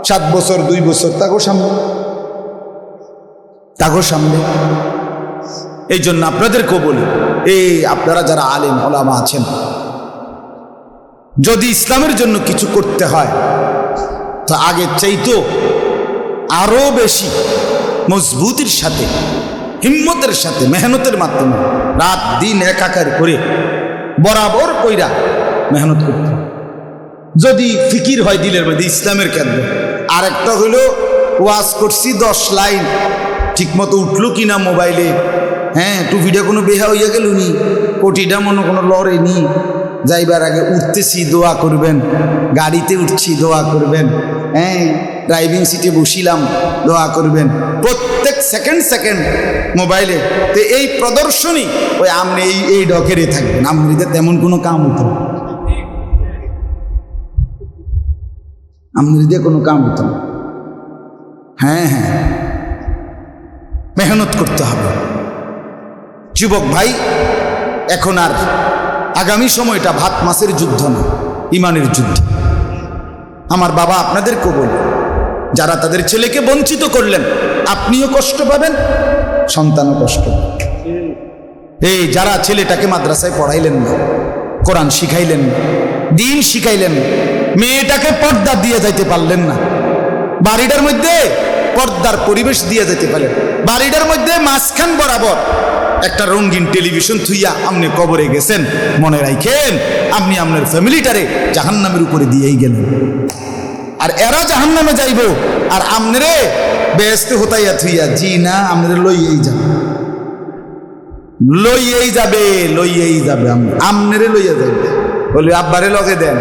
7 বছর 2 বছর, তাকেও সামনে। এই জন্য আপনাদেরকেও বলি, এই আপনারা যারা আলেম ওলামা আছেন, যদি ইসলামের জন্য কিছু করতে হয় তো আগের চাইতো আরো বেশি মজবুতির সাথে, হিম্মতের সাথে, মেহনতের মাধ্যমে রাত দিন একাকার করে বরাবর কইরা মেহনত করতে হয়। যদি ফিকির হয় দিলের মধ্যে ইসলামের কেন্দ্র। আরেকটা হলো ওয়াজ করছি 10 লাইন ঠিকমতো উঠলো কিনা মোবাইলে, হ্যাঁ টুপিটা কোনো বেহা হইয়া গেল নি, কোটিটা মনে কোনো লড়ে নি, যাইবার আগে উঠতেছি দোয়া করবেন, গাড়িতে উঠছি দোয়া করবেন, হ্যাঁ ড্রাইভিং সিটে বসিলাম দোয়া করবেন, প্রত্যেক সেকেন্ড মোবাইলে। তো এই প্রদর্শনী ওই আপনি এই ডকেরে থাকবেন, আমরিতে তেমন কোনো কাম হতো না, আমরিতে কোনো কাম হতো না। হ্যাঁ মেহনত করতে হবে যুবক ভাই। এখন আর আগামী সময়টা ভাত মাছের যুদ্ধ না, ইমানের যুদ্ধ। আমার বাবা আপনাদেরকেও বলি, যারা তাদের ছেলেকে বঞ্চিত করলেন আপনিও কষ্ট পাবেন, সন্তানও কষ্ট পাবেন। এই যারা ছেলেটাকে মাদ্রাসায় পড়াইলেন না, কোরআন শিখাইলেন না, দিন শিখাইলেন, মেয়েটাকে পর্দা দিয়ে যাইতে পারলেন না, বাড়িটার মধ্যে পর্দার পরিবেশ দিয়ে যেতে পারলেন, বাড়িটার মধ্যে মাঝখান বরাবর একটা রঙিন টেলিভিশন থুইয়া আপনি কবরে গেছেন, মনে রাখেন আপনি আপনার ফ্যামিলিটারে জাহান্নামের উপরে দিয়েই গেলেন। আর এরা জাহান্নামে যাইব আর আমনেরে বেহেশতে হতাইয়া থুইয়া, জি না, আমনেরে লইয়েই যাবে, আমনেরে লইয়া যাবে। বলি আব্বারে লগে দেন,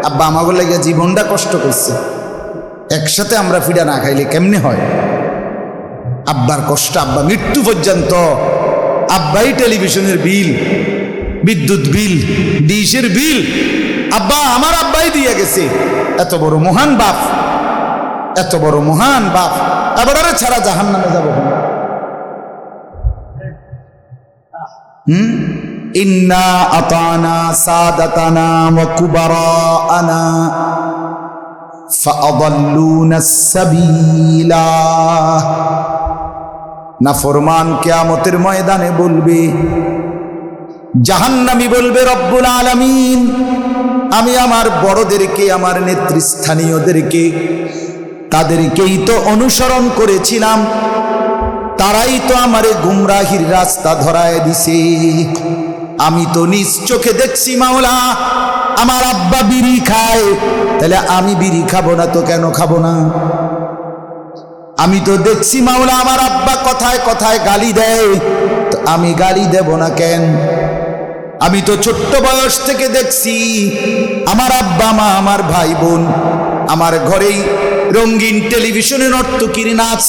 আব্বা আমাকে লাগিয়া জীবনটা কষ্ট করছে, একসাথে আমরা ফিডা না খাইলে কেমনে হয়? আব্বার কষ্ট, আব্বা মৃত্যু পর্যন্ত আব্বাই টেলিভিশনের বিল, বিদ্যুৎ বিল, ডিশের বিল আব্বা আমার আব্বাই দিয়ে গেছে। এত বড় মহান বাপ, এত বড় মহান বাপ, আবার আরে ছাড়া জাহান্নামে যাব। ইন্না আতানা সাদাতানা ওয়া কুবারানা ফাআদাল্লুনা সাবিলা। নাফরমান কিয়ামতের ময়দানে বলবে, জাহান্নামী বলবে রব্বুল আলামিন, আমি আমার বড়দেরকে, আমার নেতৃস্থানীয়দেরকে, তাদেরকেই তো অনুসরণ করেছিলাম, তারাই তো আমারে গুমরাহির রাস্তা ধরায় দিছে। আমি তো নিজ চোখে দেখছি মাওলা আমার আব্বা বিড়ি খায়, তাহলে আমি বিড়ি খাবো না তো কেন খাবো না? আমি তো দেখছি মাওলা আমার আব্বা কথায় কথায় গালি দেয়, তো আমি গালি দেব না কেন? আমি তো ছোট্ট বয়স থেকে দেখছি আমার আব্বা মা, আমার ভাই বোন আমার ঘরেই রঙিন টেলিভিশনে নর্তকীর নাচ,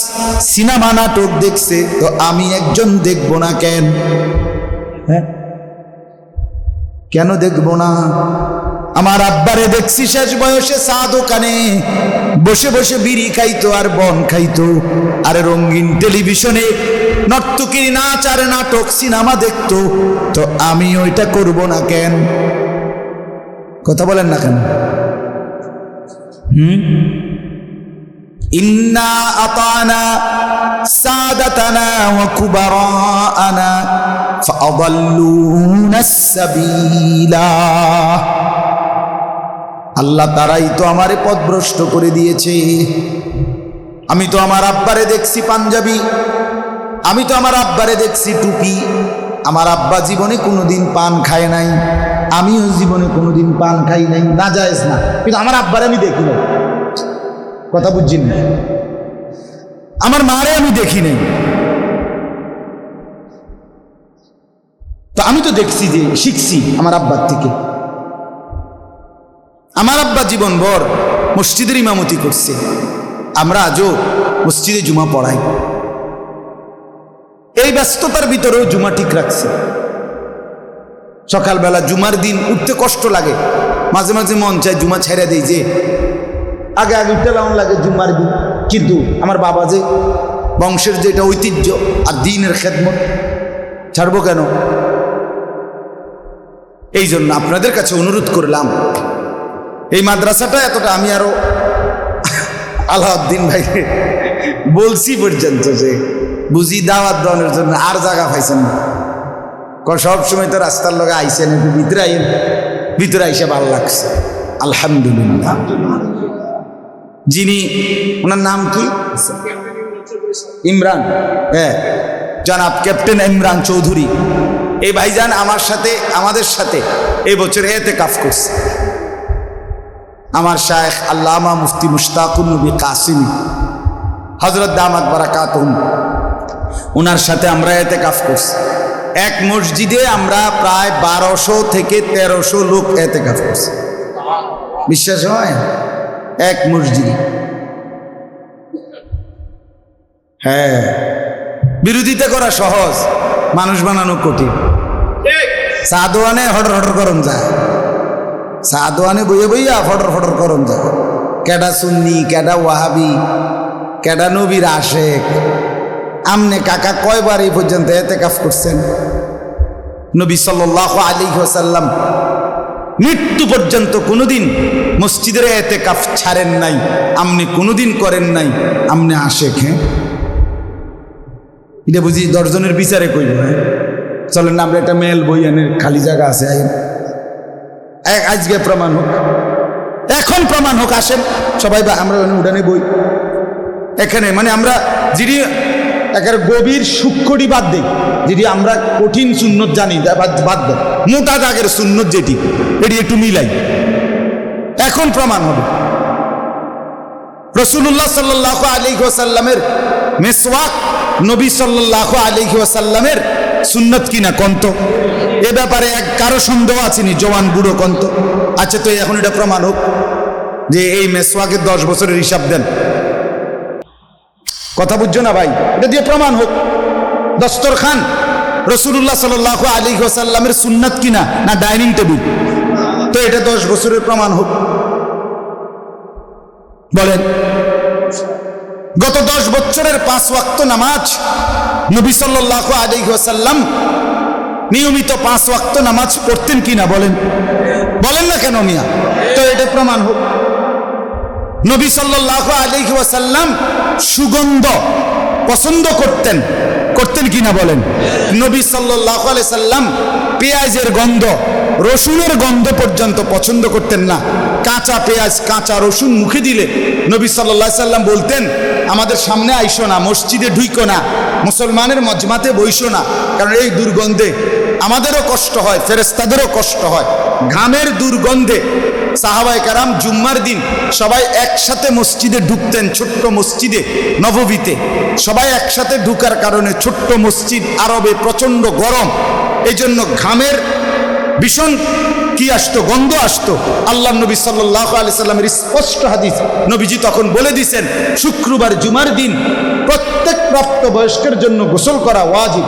সিনেমা নাটক দেখছে, তো আমি একজন দেখব না কেন? হ্যাঁ কেন দেখব না? আমার আব্বারে দেখছি শেষ বয়সে চা দোকানে বসে বসে বিড়ি খাইতো আর বন খাইতো, আর রঙিন টেলিভিশনে নর্তকীর নাচ আর নাটক সিনেমা দেখতো, তো আমি ওইটা করব না কেন? কথা বলেন না কেন? ইন্না আতানা সাদাতানা ওয়া কুবারানা ফাআদাল্লুনাস সাবিলা। আল্লাহ তারাই তো আমারে পথভ্রষ্ট করে দিয়েছে। আমি তো আমার আব্বারে দেখছি পাঞ্জাবি, আমি তো আমার আব্বারে দেখছি টুপি। আমার আব্বা জীবনে কোনোদিন পান খায় নাই, আমিও জীবনে কোনোদিন পান খাই নাই, না জায়েজ না, কিন্তু আমার আব্বারে আমি দেখি নাই। কথা বুঝছেন না? আমার মারে আমি দেখি নাই, তো আমি তো দেখছি যে শিখছি আমার আব্বার থেকে। আমার আব্বা জীবনভর মসজিদের ইমামতি করছে, আমরা আজও মসজিদে জুমা পড়াই। এই ব্যস্ততার ভিতরেও জুমা ঠিক রাখছে। সকালবেলা জুমার দিন উঠতে কষ্ট লাগে, মাঝে মাঝে মন চায় জুমা ছেড়ে দেই, যে আগে আগে উঠতে লাউন লাগে জুমার দিন, কিন্তু আমার বাবা যে বংশের যেটা ঐতিহ্য আর দিনের খেদমত, ছাড়বো কেন? এই জন্য আপনাদের কাছে অনুরোধ করলাম, এই মাদ্রাসাটা এতটা আমি আরো আলাউদ্দিন ভাই বলছি পর্যন্ত যে বুঝি দাওয়াত দেওয়ানোর জন্য আর জায়গা পাইছেন না। সব সময় তো রাস্তার লগে আইসেন, একটু ভিতরে আইন, ভিতরে আইসে ভালো লাগছে আলহামদুলিল্লাহ। যিনি, ওনার নাম কি? ইমরান, হ্যাঁ, জনাব ক্যাপ্টেন ইমরান চৌধুরী। এই ভাইজান আমার সাথে, আমাদের সাথে এই বছর ইতিকাফ করছে। আমার শায়েখ আল্লামা মুফতি মুশতাকুন নবী কাসিমি হযরত দামাত বারাকাতুহুম, ওনার সাথে আমরা ইতিকাফ করছি। এক মসজিদে আমরা প্রায় 1200 থেকে 1300 লোক ইতিকাফ করছি। বিশ্বাস হয়? এক মসজিদে। হ্যাঁ, বিরোধিতা করা সহজ, মানুষ বানানো কঠিন। সাদওয়ানে হটর হটর করন যায়, সাদওয়ানে বইয়ে বইয়া ফটর ফটর করন যায়। কেডা সুন্নি, কেডা ওয়াহাবি, কেডা নবীর আশেক। আমনে কাকা কয়বার এই পর্যন্ত ইতিকাফ করছেন? নবী সাল্লাল্লাহু আলাইহি ওয়াসাল্লাম মৃত্যু পর্যন্ত কোনোদিন মসজিদের ইতিকাফ ছাড়েন নাই, আমনে কোনোদিন করেন নাই। আমনে আশেক? হ্যাঁ, এটা বুঝি 10 জনের বিচারে কইব। হ্যাঁ, চলেন না আমরা একটা মেল বই এনে, খালি জায়গা আছে, আজকে প্রমাণ হোক, এখন প্রমাণ হোক। আসেন সবাই, আমরা উঠানে বই এখানে, মানে আমরা যিনি একেবারে গভীর সূক্ষ্মটি বাদ দিই, যেটি আমরা কঠিন সুন্নত জানি বাদ দেয়, মোটা দাগের সুন্নত যেটি, এটি একটু মিলাই, এখন প্রমাণ হবে। রাসূলুল্লাহ সাল্লাল্লাহু আলাইহি ওয়াসাল্লামের মিসওয়াক নবী সাল্লাল্লাহু আলাইহি ওয়াসাল্লামের সুন্নত কিনা কন্ত? এ ব্যাপারে এক কারো সন্দেহ আছেনি? জওয়ান বুড়ো কন্ত? আচ্ছা, তো এখন এটা প্রমাণ হোক যে এই মেসওয়াকের 10 বছরের হিসাব দেন। কথা বুঝছো না ভাই? এটা দিয়ে প্রমাণ হোক। দস্তরখান রাসূলুল্লাহ সাল্লাল্লাহু আলাইহি ওয়াসাল্লামের সুন্নাত কিনা, না ডাইনিং টেবিল? তো এটা 10 বছরের প্রমাণ হোক, বলেন। গত 10 বছরের 5 ওয়াক্ত নামাজ নবী সাল্লাল্লাহু আলাইহি ওয়াসাল্লাম নিয়মিত 5 ওয়াক্ত নামাজ পড়তেন কিনা? বলেন, বলেন না কেন মিয়া? তো এটা প্রমাণ হোক। নবী সাল্লাল্লাহু আলাইহি ওয়াসাল্লাম সুগন্ধ পছন্দ করতেন কিনা? বলেন। নবী সাল্লাল্লাহু আলাইহি সাল্লাম পেঁয়াজের গন্ধ, রসুনের গন্ধ পর্যন্ত পছন্দ করতেন না। কাঁচা পেঁয়াজ, কাঁচা রসুন মুখে দিলে নবী সাল্লাল্লাহু আলাইহি সাল্লাম বলতেন, আমাদের সামনে আইসো না, মসজিদে ঢুইকো না, মুসলমানের মজমাতে বইসো না, কারণ এই দুর্গন্ধে আমাদেরও কষ্ট হয়, ফেরেশতাদেরও কষ্ট হয়। ঘামের দুর্গন্ধে সাহাবায়ে কেরাম জুম্মার দিন সবাই একসাথে মসজিদে ঢুকতেন। ছোট্ট মসজিদে নববীতে সবাই একসাথে ঢুকার কারণে, ছোট্ট মসজিদ, আরবে প্রচণ্ড গরম, এই জন্য ঘামের ভীষণ কি আসতো, গন্ধ আসতো। আল্লাহ নবী সাল্লাল্লাহু আলাইহি সাল্লামের স্পষ্ট হাদিস, নবীজি তখন বলে দিয়েছেন, শুক্রবার জুমার দিন প্রত্যেক প্রাপ্তবয়স্কের জন্য গোসল করা ওয়াজিব,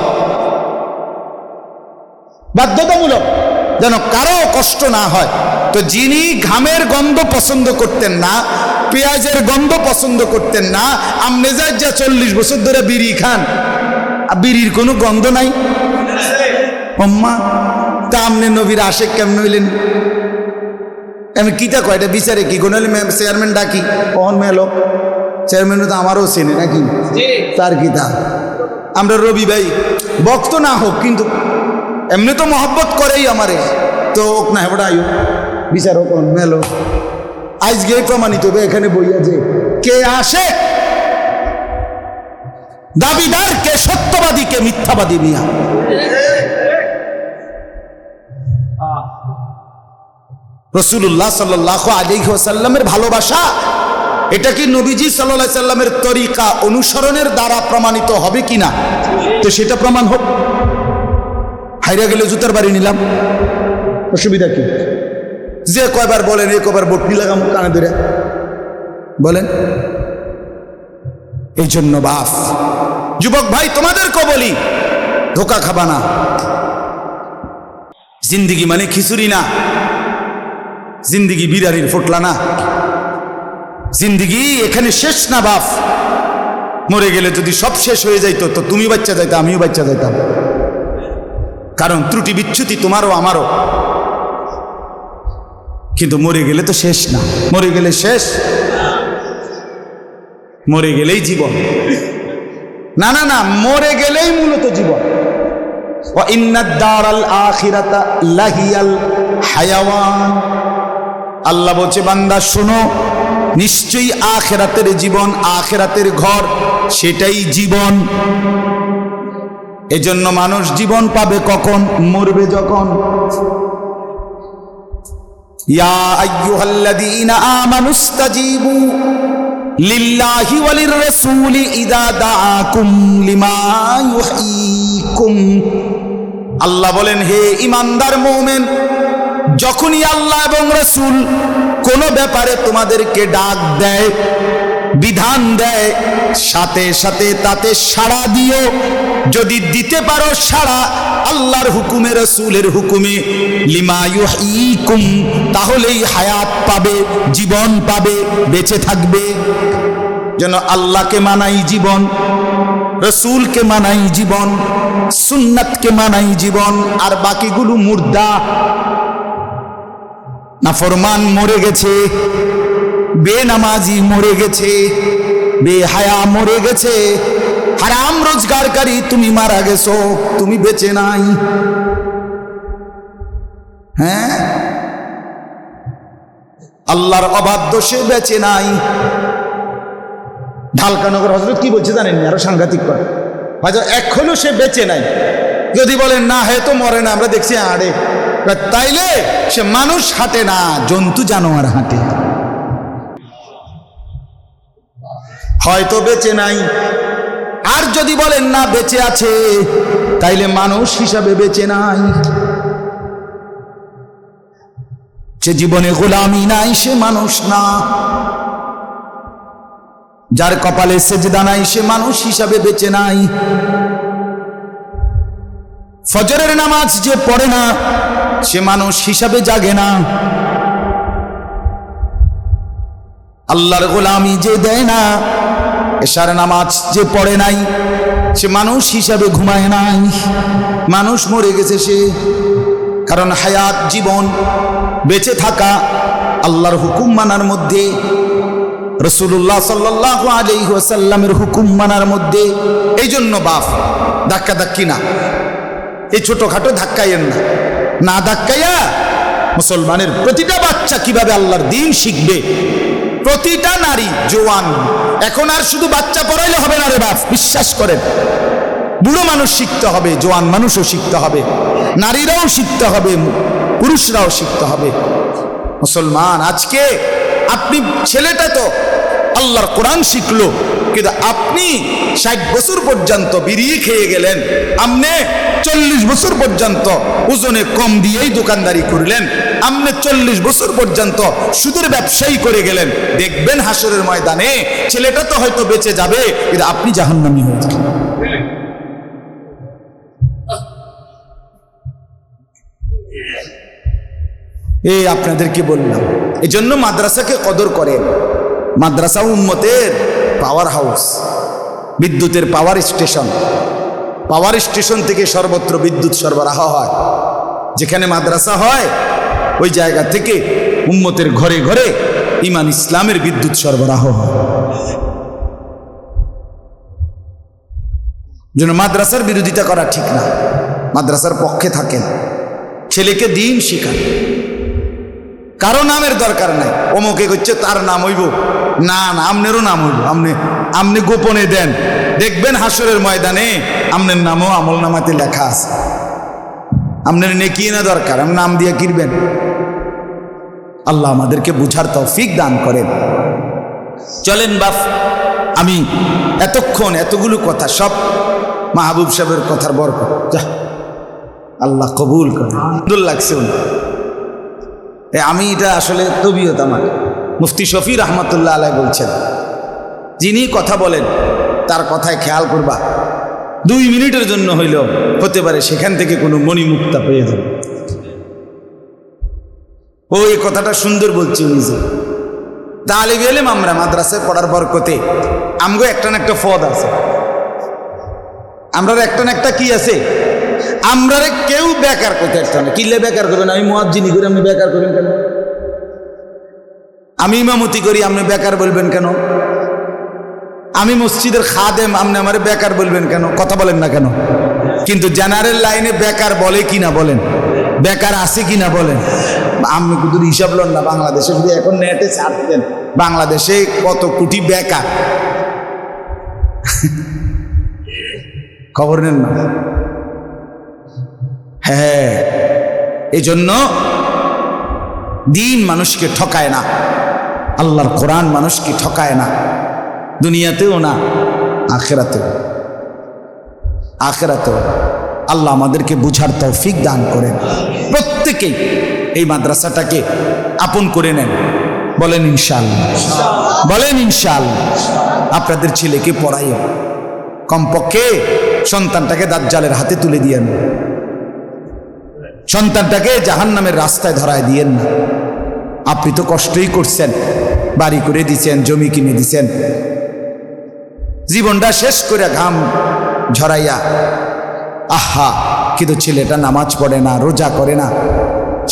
বাধ্যতামূলক, যেন কারো কষ্ট না হয়। তো যিনি ঘামের গন্ধ পছন্দ করতেন না, পেঁয়াজের গন্ধ পছন্দ করতেন না, আমনে যা 40 বছর ধরে বিড়ি খান, বিড়ির কোনো গন্ধ নাই আম্মা, তা আমনে নবীর আশেক কেমন হইলেন? আমি কিতা কয়টা বিচারে কি কোন চেয়ারম্যান ডাকি, কখন মেলো চেয়ারম্যান তো আমারও চেনে নাকি, তার কিতা। আমরা রবি ভাই বক্ত না হোক, কিন্তু এমনি তো মহব্বত করেই আমারে, তো ওক না হেবড়া আয়ু বিচারক মেলো আজকে প্রমাণিত হবে এখানে বইয়া যে কে আসে দাবিদার, কে সত্যবাদী, কে মিথ্যাবাদী। মিয়া রাসূলুল্লাহ সাল্লাল্লাহু আলাইহি ওয়াসাল্লামের ভালোবাসা, এটা কি নবীজি সাল্লাল্লাহু আলাইহি সাল্লামের তরিকা অনুসরণের দ্বারা প্রমাণিত হবে কিনা? তো সেটা প্রমাণ হোক। হাইরা গেলে জুতার বাড়ি নিলাম, অসুবিধা কি? যে কয়বার বলেন এই কয়বার বটনি লাগাম কানে ধরে বলেন। এই জন্য বাপ যুবক ভাই তোমাদেরকে বলি, ধোকা খাবা না। জিন্দিগি মানে খিচুড়ি না, জিন্দিগি বিরারির ফোটলা না, জিন্দিগি এখানে শেষ না বাপ। মরে গেলে যদি সব শেষ হয়ে যাইতো তো তুমি বাচ্চা যাইতা, আমিও বাচ্চা যাইতাম, কারণ ত্রুটি বিচ্যুতি তোমারও আমারও। কিন্তু মরে গেলে তো শেষ না, মরে গেলে শেষ, মরে গেলেই জীবন। না না না, মরে গেলেই মূলত জীবন। ওয়া ইন্নাদ দারাল আখিরাতা লাহিয়াল হায়াওয়ান। আল্লাহ বলছে বান্দা শোনো, নিশ্চয়ই আখিরাতের জীবন, আখিরাতের ঘর সেটাই জীবন। এজন্য মানুষ জীবন পাবে কখন? মরবে যখন। ইয়া আইয়ুহাল্লাযীনা আমানুস্তাজীবু লিল্লাহি ওয়ালির রাসূলি ইযা দাআকুম লিমা ইউহয়িকুম। আল্লাহ বলেন, হে ঈমানদার মুমিন, যখনই আল্লাহ এবং রাসূল কোনো ব্যাপারে তোমাদেরকে ডাক দেয়, বিধান দেয়, সাথে সাথে তাতে সাড়া দিও। যদি দিতে পারো সাড়া আল্লাহর হুকুমে, রাসূলের হুকুমে, লিমা ইউহয়িকুম, তাহলেই হায়াত পাবে, জীবন পাবে, বেঁচে থাকবে। যেন আল্লাহকে মানাই জীবন, রাসূলকে মানাই জীবন, সুন্নাতকে মানাই জীবন, আর বাকিগুলো মুর্দা। নাফরমান মরে গেছে, বেনামাজি মরে গেছে, বেহায়া মরে গেছে, হারাম রোজগারকারী তুমি মারা গেছো, তুমি বেঁচে নাই। হ্যাঁ, আল্লাহর অবাধ্য সে বেঁচে নাই। ঢালকানগর হযরত কি বলছে জানেন? আরো সাংঘাতিক করে, হয়তো এখনো সে বেঁচে নাই। যদি বলেন না হয়তো মরে না, আমরা দেখছি আড়ে, তাইলে সে মানুষ হাঁটে না, জন্তু জানোয়ার হাঁটে। হয়তো বেঁচে নাই। আর যদি বলেন না বেঁচে আছে, তাইলে মানুষ হিসাবে বেঁচে নাই। সে জীবনে গোলামি নাই, সে মানুষ না। যার কপালে সেজদা নাই, সে মানুষ হিসাবে বেঁচে নাই। ফজরের নামাজ যে পড়ে না, সে মানুষ হিসাবে জাগে না। আল্লাহর গোলামি যে দেয় না, এশার নামাজ যে পড়ে নাই, সে মানুষ হিসাবে ঘুমায় নাই। মানুষ মরে গেছে সে, কারণ হায়াত জীবন, বেঁচে থাকা আল্লাহর হুকুম মানার মধ্যে, রাসূলুল্লাহ সাল্লাল্লাহু আলাইহি ওয়াসাল্লামের হুকুম মানার মধ্যে। এই জন্য বাপ ধাক্কা ধাক্কি না, এই ছোটখাটো ধাক্কাইয়েন না। না ধাক্কাইয়া মুসলমানের প্রতিটা বাচ্চা কিভাবে আল্লাহর দ্বীন শিখবে, প্রতিটা নারী জওয়ান, এখন আর শুধু বাচ্চা পড়াইলে হবে না রে বাপ, বিশ্বাস করেন। বুড়ো মানুষ শিখতে হবে, জওয়ান মানুষও শিখতে হবে, নারীরাও শিখতে হবে, পুরুষরাও শিখতে হবে। মুসলমান আজকে আপনি, ছেলেটা তো আল্লাহর কোরআন শিখলো, কিন্তু আপনি 60 বছর পর্যন্ত বিড়ি খেয়ে গেলেন, আপনি 40 বছর পর্যন্ত ওজনে কম দিয়েই দোকানদারি করলেন, আপনি 40 বছর পর্যন্ত সুদের ব্যবসায়ী করে গেলেন। দেখবেন হাসরের ময়দানে ছেলেটা তো হয়তো বেঁচে যাবে, কিন্তু আপনি জাহান্নামী হয়ে যাবেন। এই আপনাদেরকে বললাম। এই জন্য মাদ্রাসাকে কদর করেন। মাদ্রাসা উম্মতের পাওয়ার হাউস, বিদ্যুতের পাওয়ার স্টেশন। পাওয়ার স্টেশন থেকে সর্বত্র বিদ্যুৎ সরবরাহ হয়। যেখানে মাদ্রাসা হয় ওই জায়গা থেকে উম্মতের ঘরে ঘরে ঈমান ইসলামের বিদ্যুৎ সরবরাহ হয়। যেন মাদ্রাসার বিরোধিতা করা ঠিক না। মাদ্রাসার পক্ষে থাকেন, ছেলেকে দিন শিখান। কারো নামের দরকার নাই, অমুকে করছে তার নাম হইব না, না আমনেরও নাম হইব, আপনি গোপনে দেন, দেখবেন হাসরের ময়দানে আমনের নামও আমল নামাতে লেখা আছে। আপনার নেকি না দরকার, আপনি নাম দিয়ে কিনবেন। আল্লাহ আমাদেরকে বুঝার তৌফিক দান করেন। চলেন বাপ, আমি এতক্ষণ এতগুলো কথা সব মাহবুব সাহেবের কথার বরকত, যা আল্লাহ কবুল করে। সুন্দর লাগছে উনি, আমি এটা আসলে তবিয়ত আমার। মুফতি শফি রহমতুল্লাহ আলাই বলছেন, যিনি কথা বলেন তার কথায় খেয়াল করবা, 2 মিনিটের জন্য হইলেও হতে পারে সেখান থেকে কোনো মণিমুক্তা পেয়ে যাবে। ও এই কথাটা সুন্দর বলছি উনি যে তালিব ইলম আমরা মাদ্রাসায় পড়ার বরকতে আমগো একটা না একটা ফদ আছে, আমরা একটা না একটা কি আছে, আমরা কেউ বেকার করতে একটা না। কিলে বেকার করবেন? আমি মুয়াজ্জিনি করি, আপনি বেকার করবেন কেন? আমি ইমামতি করি, আপনি বেকার বলবেন কেন? আমি মসজিদের খাদেম, আপনি আমার বেকার বলবেন কেন? কথা বলেন না কেন? কিন্তু জেনারেল লাইনে বেকার বলে কি না বলেন? বেকার আছে কি না বলেন? আমি কিন্তু হিসাব লন না, বাংলাদেশে যদি এখন নেটে ছাড়তেন বাংলাদেশে কত কোটি বেকার, খবর নেন না? হ্যাঁ, এই জন্য দিন মানুষকে ঠকায় না, আল্লাহর কোরআন মানুষকে ঠকায় না, দুনিয়াতেও না আখিরাতেও। আল্লাহ আমাদেরকে বুঝার তৌফিক দান করেন। প্রত্যেকেই এই মাদ্রাসাটাকে আপন করে নেন, বলেন ইনশাআল্লাহ, বলেন ইনশাআল্লাহ। আপনাদের ছেলেকে পড়াইও, কমপক্ষে সন্তানটাকে দাজ্জালের হাতে তুলে দিয়েন, সন্তানটাকে জাহান্নামের রাস্তায় ধরায় দিয়েন না। আপনি তো কষ্টই করছেন, বাড়ি করে দিছেন, জমি কিনে দিছেন, জীবনটা শেষ করে ঘাম ঝরাইয়া, আহা, কিন্তু ছেলেটা নামাজ পড়ে না, রোজা করে না,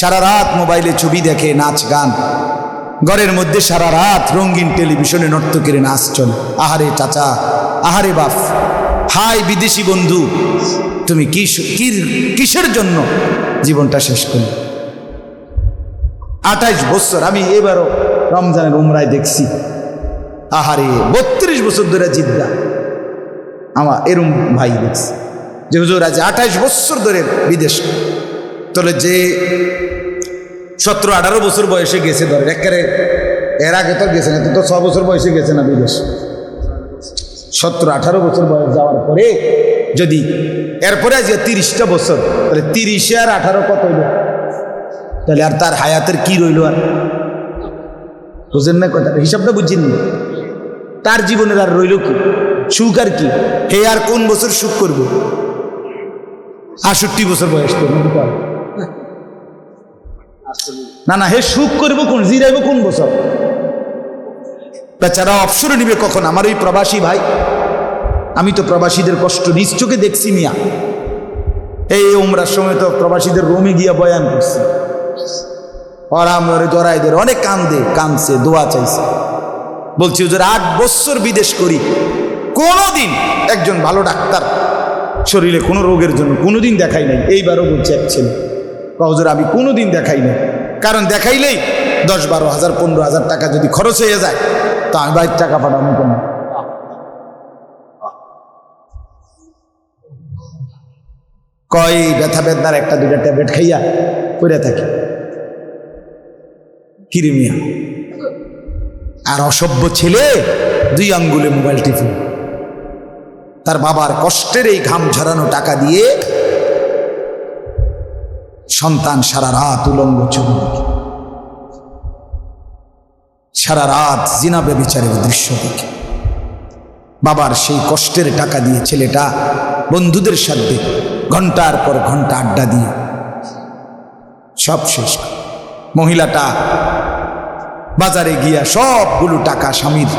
সারা রাত মোবাইলে ছবি দেখে, নাচ গান, ঘরের মধ্যে সারা রাত রঙিন টেলিভিশনে নর্তকীর নাচ চলে। আহারে চাচা, আহারে বাপ, হাই বিদেশি বন্ধু, তুমি কিসের জন্য জীবনটা শেষ করলে? 28 বছর, আমি এবারও রমজানের উমরায় দেখছি, আহারে 32 বছর ধরে জিদ্দা আমার এরম ভাই দেখছি যে হুজুর আজ 28 বছর ধরে বিদেশ। তাহলে যে 17-18 বছর বয়সে গেছে, ধরে একেবারে এর আগে তো গেছে না, তো 6 বছর বয়সে গেছে না বিদেশ। 17-18 বছর বয়স যাওয়ার পরে যদি এরপরে আজ 30টা বছর, তাহলে 30 আর 18 কত হইল? তাহলে আর তার হায়াতের কি রইল? আর বুঝেন না কথাটা? হিসাবটা বুঝছেন না? তার জীবনের আর রইল কি? সুখ আর কি? হে আর কোন বছর সুখ করবো? 68 বছর বয়স তো না, না, হে সুখ করবো কোন, জিরাইব কোন বছর? বেচারা অবসর নিবে কখন? আমার ওই প্রবাসী ভাই, আমি তো প্রবাসীদের কষ্ট নিজ চোখে দেখছি মিয়া। এই উমরার সময় তো প্রবাসীদের রোমে গিয়া বয়ান করছি, ওরা মরে জড়াই ধরে অনেক কান্দছে, দোয়া চাইছে, বলছি হুজুর 8 বছর বিদেশ করি, কোনোদিন একজন ভালো ডাক্তার শরীরে কোনো রোগের জন্য কোনোদিন দেখাই নাই। এইবারও বলছে এক ছেলে, হুজুর আমি কোনোদিন দেখাই নাই, কারণ দেখাইলেই 10-12 হাজার 15 হাজার টাকা যদি খরচ হয়ে যায়, তা আমি বাইর টাকা পাঠাবো কেন? কয় ব্যথা বেদনার 1-2টা ট্যাবলেট খাইয়া পড়ে থাকি কিরিমিয়া। আর অসভ্য ছেলে 2 আঙ্গুলে মোবাইল টিপে তার বাবার কষ্টের এই ঘাম ঝরানো টাকা দিয়ে সন্তান সারা রাত উলঙ্গ ছবি দেখে, সারা রাত জিনা ব্যভিচারের দৃশ্য দেখে, বাবার সেই কষ্টের টাকা দিয়ে ছেলেটা বন্ধুদের সাথে ঘন্টার পর ঘন্টা আড্ডা দিয়ে সব শেষ। মহিলাটা বাজারে গিয়া সবগুলো টাকা স্বামীর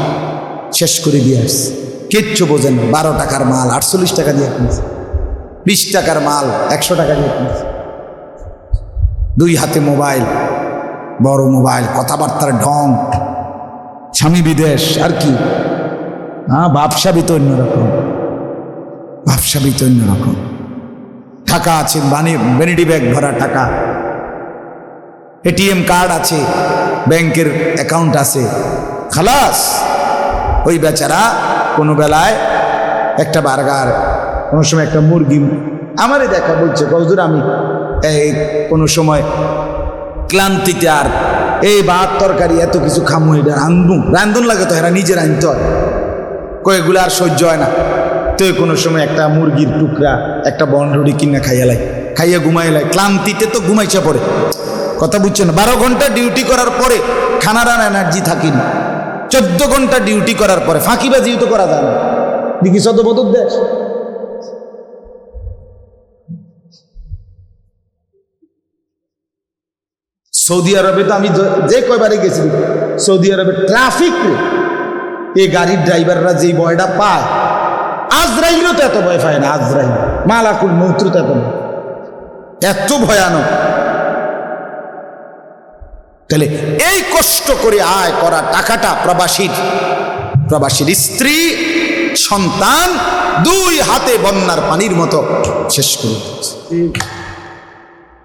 শেষ করে দিয়ে আসছে, কিচ্ছু বোঝেন। 12 টাকার মাল 48 টাকা দিয়ে কিনছে, 20 টাকার মাল 100 টাকা দিয়ে কিনছে, 2 হাতে মোবাইল, বড় মোবাইল, কথাবার্তার ঢং, স্বামী বিদেশ। আর কি, ব্যবসা তো অন্যরকম, ব্যবসা তো অন্যরকম। টাকা আছে, ভ্যানিটি ব্যাগ ভরা টাকা, এটিএম কার্ড আছে, ব্যাংকের অ্যাকাউন্ট আছে, খালাস। ওই বেচারা কোনো বেলায় একটা বার্গার, কোনো সময় একটা মুরগি, আমারই দেখা বলছে হুজুর আমি এই কোনো সময় ক্লান্তিতে আর এই ভাত তরকারি এত কিছু খামু, এটা রান্ধুন লাগে তো, এরা নিজের আনতে হয়, কয়েকগুলো আর সহ্য হয় না, তো কোনো সময় একটা মুরগির টুকরা একটা বনরুটি কিনে খাইয়া ঘুমাইলাই, ক্লান্তিতে তো ঘুমাইছে পড়ে, কথা বুঝছে না। 12 ঘন্টা ডিউটি করার পরে খানার আর এনার্জি থাকেনি, 14 ঘন্টা ডিউটি করার পরে ফাঁকিবাজিও তো করা যায় না, দেখি সদবদর দেশ। সৌদি আরবে তো আমি যে কয়বারে গেছি, সৌদি আরবে ট্রাফিক এই গাড়ির ড্রাইভাররা যেই ভয়টা পায়, আজরাইলও তো এত ভয় পায় না, আজরাইল মালাকুল মৌত এত ভয়ানক। তাহলে এই কষ্ট করে আয় করা টাকাটা প্রবাসীর স্ত্রী সন্তান 2 হাতে বন্যার পানির মতো শেষ করে দিচ্ছে।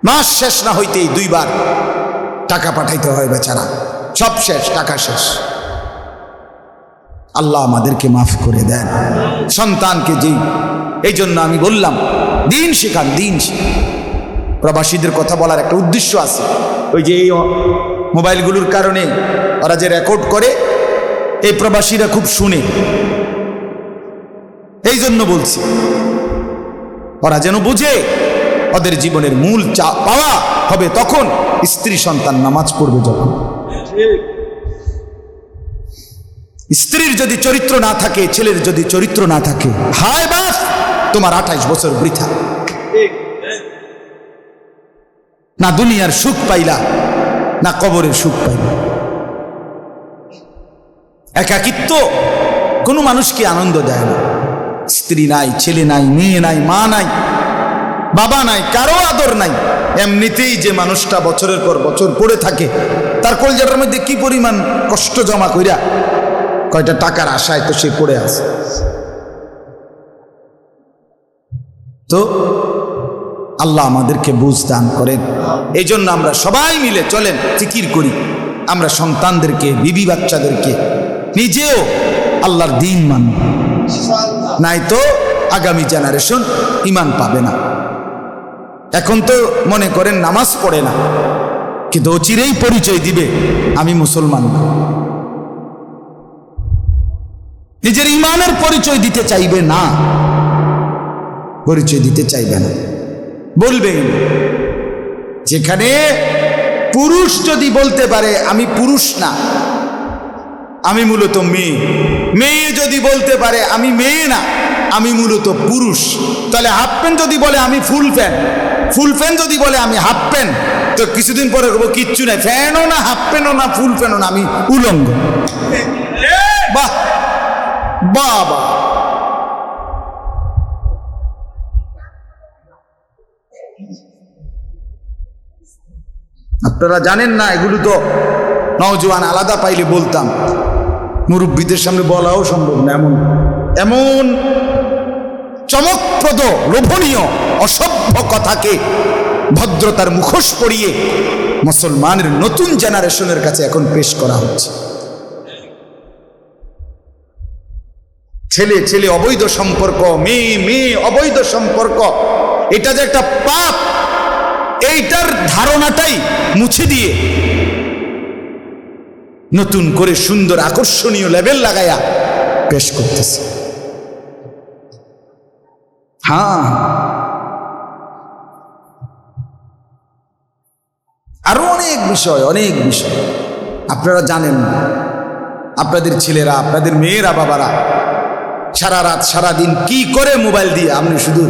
মাস শেষ না হইতেই 2 বার টাকা পাঠাইতে হয় বেচারা, সব শেষ, টাকা শেষ। আল্লাহ আমাদেরকে মাফ করে দেন সন্তানকে। এই জন্য আমি বললাম দিন শেখান, দিন শেখান। প্রবাসীদের কথা বলার একটা উদ্দেশ্য আছে, ওই যে এই মোবাইলগুলোর কারণে ওরা যে রেকর্ড করে, এই প্রবাসীরা খুব শুনে, এই জন্য বলছি ওরা যেন বুঝে ওদের জীবনের মূল পাওয়া হবে তখন স্ত্রী সন্তান নামাজ পড়বে যখন। স্ত্রীর যদি চরিত্র না থাকে, ছেলের যদি চরিত্র না থাকে, হায় বাপ তোমার 28 বছর বৃথা। না দুনিয়ার সুখ পাইলা, না কবরের সুখ পাইলা। একাকিত্ব কোনো মানুষকে আনন্দ দেয় না। স্ত্রী নাই, ছেলে নাই, মেয়ে নাই, মা নাই, বাবা নাই, কারো আদর নাই। এমনিতেই যে মানুষটা বছরের পর বছর পড়ে থাকে, তার কলজাটার মধ্যে কি পরিমাণ কষ্ট জমা কইরা কয়টা টাকার আশায় তো সে পড়ে আছে। তো আল্লাহ আমাদেরকে বুঝ দান করেন। এই জন্য আমরা সবাই মিলে চলেন জিকির করি, আমরা সন্তানদেরকে, বিবি বাচ্চাদেরকে, নিজেও আল্লাহর দ্বীন মানব, নাই তো আগামী জেনারেশন ঈমান পাবে না। এখন তো মনে করেন নামাজ পড়ে না, কিন্তু অচিরেই পরিচয় দিবে আমি মুসলমান। নিজের ঈমানের পরিচয় দিতে চাইবে না, পরিচয় দিতে চাইবে না, বলবে। যেখানে পুরুষ যদি বলতে পারে আমি পুরুষ না, আমি মূলত মেয়ে, মেয়ে যদি বলতে পারে আমি মেয়ে না, আমি মূলত পুরুষ, তাহলে হাফ প্যান্ট যদি বলে আমি ফুল প্যান্ট, ফুল প্যান্ট যদি বলে আমি হাফ প্যান্ট, তো কিছুদিন পরে বলবো কিচ্ছু নাই, ফ্যানও না, হাফ প্যান্টও না, ফুল প্যান্টও না, আমি উলঙ্গ। বাহ বাবা, আপনারা জানেন না, এগুলো তো নওজোয়ান আলাদা পাইলে বলতাম, মুরব্বীদের সামনে বলাও সম্ভব না। এমন এমন চমকপ্রদ, লোভনীয়, অসভ্য কথাকে ভদ্রতার মুখোশ পরিয়ে মুসলমানের নতুন জেনারেশনের কাছে এখন পেশ করা হচ্ছে। ছেলে ছেলে অবৈধ সম্পর্ক, মেয়ে মেয়ে অবৈধ সম্পর্ক, এটা যে একটা পাপ, এইটার ধারণাটাই মুছে দিয়ে নতুন করে সুন্দর আকর্ষণীয় লেভেল লাগায়া পেশ করতেছে। হ্যাঁ, আরো অনেক বিষয়, অনেক বিষয় আপনারা জানেন না। আপনাদের ছেলেরা, আপনাদের মেয়েরা, বাবারা সারা রাত সারা দিন কি করে মোবাইল দিয়ে, আপনি শুধু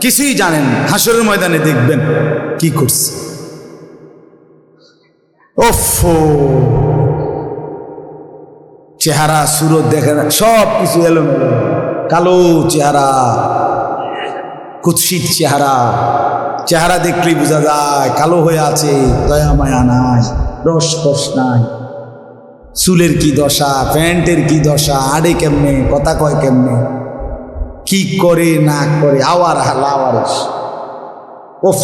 কিছুই জানেন। হাসরের ময়দানে দেখবেন কি করছে। ওফো, চেহারা সুরত দেখে না, সব কিছু এলোমেলো, কালো চেহারা, কুৎসিত চেহারা, চেহারা দেখলেই বোঝা যায় কালো হয়ে আছে, দয়া মায়া নাই, রস কস নাই। চুলের কি দশা, প্যান্টের কি দশা, আড়ে কেমনে, কথা কয় কেমনে, কি করে না করে, আওয়ার হাল আওয়ারিস, ওফ,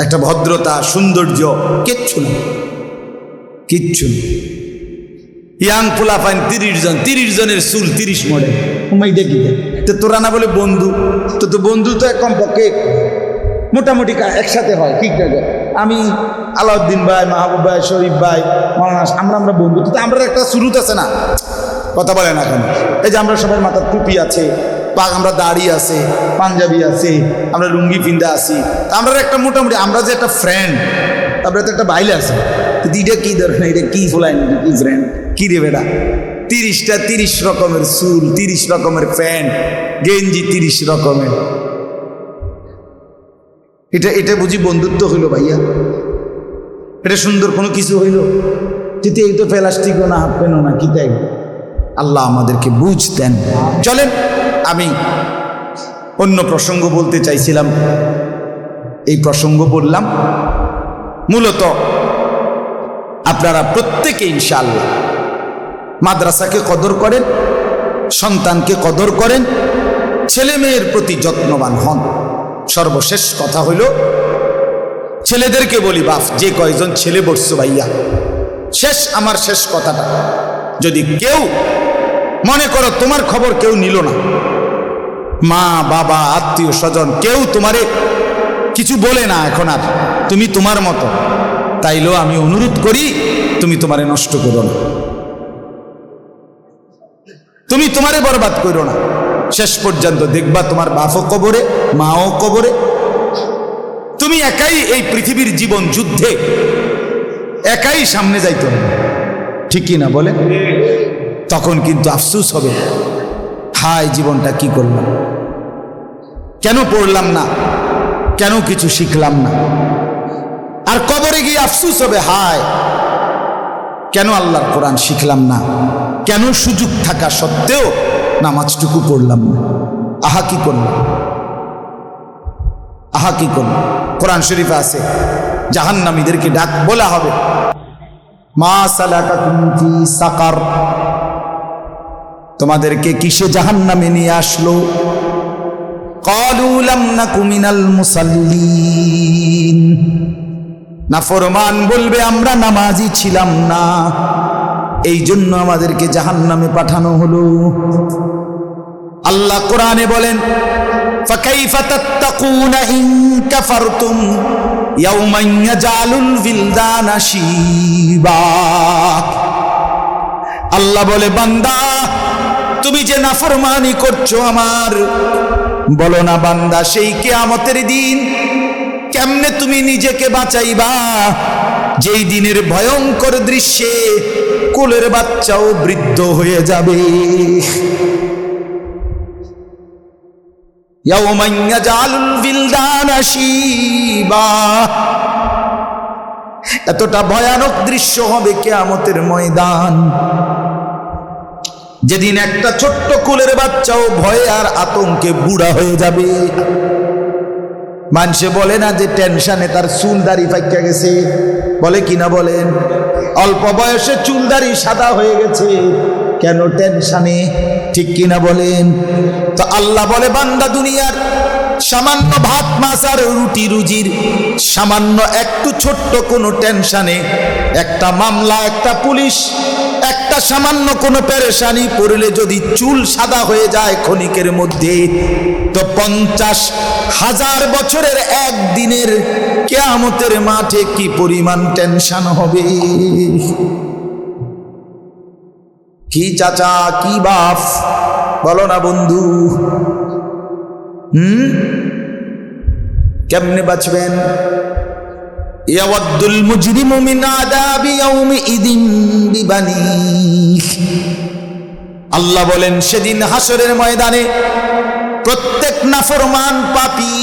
একটা ভদ্রতা, সৌন্দর্য, কিচ্ছু না, কিচ্ছু না। ইয়াং পোলাপাইন 30 জনের চুল 30 মডেল, দেখি তো তোরা না বলে বন্ধু, তো বন্ধু তো কমপক্ষে মোটামুটি একসাথে হয়, ঠিক আছে। আমি আলাউদ্দিন ভাই, মাহবুব ভাই, শরীফ ভাই, মৌলানা, আমরা বন্ধু, তো আমরা একটা সুরুত আছে না, কথা বলে না কেন? এই যে আমরা সবার মাথার টুপি আছে, আমরা দাড়ি আছে, পাঞ্জাবি আছে, আমরা লুঙ্গি পিন্দা আছি, আমরা একটা মোটামুটি, আমরা যে একটা ফ্রেন্ড, তারপরে তো একটা বাইলে আছে, এটা কি ধরনের, এটা কি ফোলাইন, কি ফ্রেন্ড, কি রে বেটা? 30 রকমের চুল, 30 রকমের প্যান্ট, গেঞ্জি 30 রকমের, এটা বুঝি বন্ধুত্ব হইল ভাইয়া? এটা সুন্দর কোনো কিছু হইল? কিন্তু এই তো প্লাস্টিকও না, হাফ প্যান্টও না, কি তাই? আল্লাহ আমাদেরকে বুঝ দেন। চলেন, আমি অন্য প্রসঙ্গ বলতে চাইছিলাম, এই প্রসঙ্গ বললাম মূলত আপনারা প্রত্যেকে ইনশাআল্লাহ মাদ্রাসাকে কদর করেন, সন্তানকে কদর করেন, ছেলে মেয়ের প্রতি যত্নবান হন। সর্বশেষ কথা হইল, ছেলেদেরকে বলি, বাপ যে কয়জন ছেলে বসছো ভাইয়া, আমার শেষ কথাটা, যদি কেউ মনে করো তোমার খবর কেউ নিল না, মা বাবা আত্মীয় স্বজন কেউ তোমারে কিছু বলে না এখন আর, তুমি তোমার মতো, তাইলেও আমি অনুরোধ করি তুমি তোমারে নষ্ট করো না, তুমি তোমারে বরবাদ করো না। শেষ পর্যন্ত দেখবা তোমার বাপও কবরে, মাও কবরে, তুমি একাই এই পৃথিবীর জীবন যুদ্ধে একাই সামনে যাইতে হবে, ঠিক কি না বলে? তখন কিন্তু আফসোস হবে, হায় জীবনটা কি করলাম, কেন পড়লাম না, কেন কিছু শিখলাম না। আর কবরে গিয়ে আফসোস হবে, হায় কেন আল্লাহর কোরআন শিখলাম না, কেন সুযোগ থাকা সত্ত্বেও নামাজটুকু পড়লাম না, আহা কি করলাম, আহা কি করলাম। কোরআন শরীফে আছে, জাহান্নামীদেরকে ডাক বলা হবে, মা সালাকাকুম ফি সাকার, তোমাদেরকে কিসে জাহান্নামে নিয়ে আসলো? ক্বালু লাম নাকু মিনাল মুসাল্লিন, নাফরমান বলবে আমরা নামাজি ছিলাম না, এই জন্য আমাদেরকে জাহান্নামে পাঠানো হলো। আল্লাহ কোরআনে বলেন, ফাকাইফা তাত্তাকুনা ইন কাফারতুম ইয়াওমান ইয়াজালুল বিলদানা শিবা। আল্লাহ বলে, বান্দা তুমি যে নাফরমানি করছো আমার, বলো না বান্দা সেই কিয়ামতের দিন কেমনে তুমি নিজেকে বাঁচাইবা, যেই দিনের ভয়ঙ্কর দৃশ্যে কোলের বাচ্চাও বৃদ্ধ হয়ে যাবে। ইয়াওমান ইয়াজালুল বিলদানা শিবা, এতটা ভয়ানক দৃশ্য হবে কিয়ামতের ময়দান, যেদিন একটা ছোট্ট কোলের বাচ্চাও ভয়ে আর আতঙ্কে বুড়া হয়ে যাবে। মানুষে বলে না যে টেনশনে তার চুল দাড়ি পাইকা গেছে, বলে কিনা বলেন? অল্প বয়সে চুল দাড়ি সাদা হয়ে গেছে, কেন? টেনশনে, ঠিক কিনা বলেন? তো আল্লাহ বলে, বান্দা দুনিয়ার সামান্য ভাত মাছ আর রুটি রুজির সামান্য একটু ছোট্ট কোনো টেনশনে, একটা মামলা, একটা পুলিশ, একটা সামান্য কোনো পেরেশানি পড়লে যদি চুল সাদা হয়ে যায় ক্ষণিকের মধ্যে, তো 50,000 বছরের একদিনের কিয়ামতের মাঠে কি পরিমাণ টেনশন হবে। কি চাচা, কি বাপ, বলো না বন্ধু, কেমনে বাঁচবেন? ইয়াওয়াদ্দুল মুজরিমু মিন আযাবি ইয়াউমিইযিন বিবানিহ। আল্লাহ বলেন, সেদিন হাসরের ময়দানে প্রত্যেক নাফরমান পাপী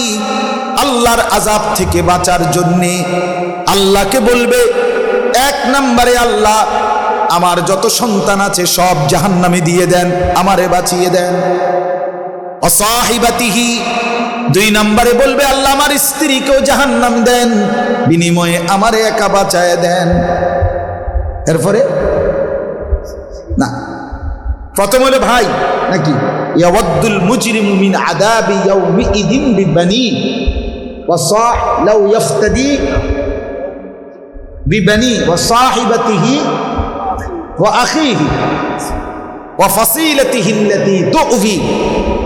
আল্লাহর আযাব থেকে বাঁচার জন্যে আল্লাহকে বলবে, 1 নম্বরে আল্লাহ আমার যত সন্তান আছে সব জাহান্নামে দিয়ে দেন, আমারে বাঁচিয়ে দেন। অসাহিবাতিহি, 2 নম্বরে বলবে, আল্লাহ আমার স্ত্রীকেও জাহান্নাম দেন, বিনিময়ে আমারে একা বাঁচায় দেন। এরপরে না, প্রথম হলো ভাই নাকি, ইয়াওয়াদ্দুল মুজরিমু মিন আযাবি ইয়াউমিইযিন বিবানি লাউ ইফতাদি বিবানি ওয়া সাহিবাতিহি ওয়া আখিহি ওয়া ফাসিলাতিহি আল্লাতী তু'ভি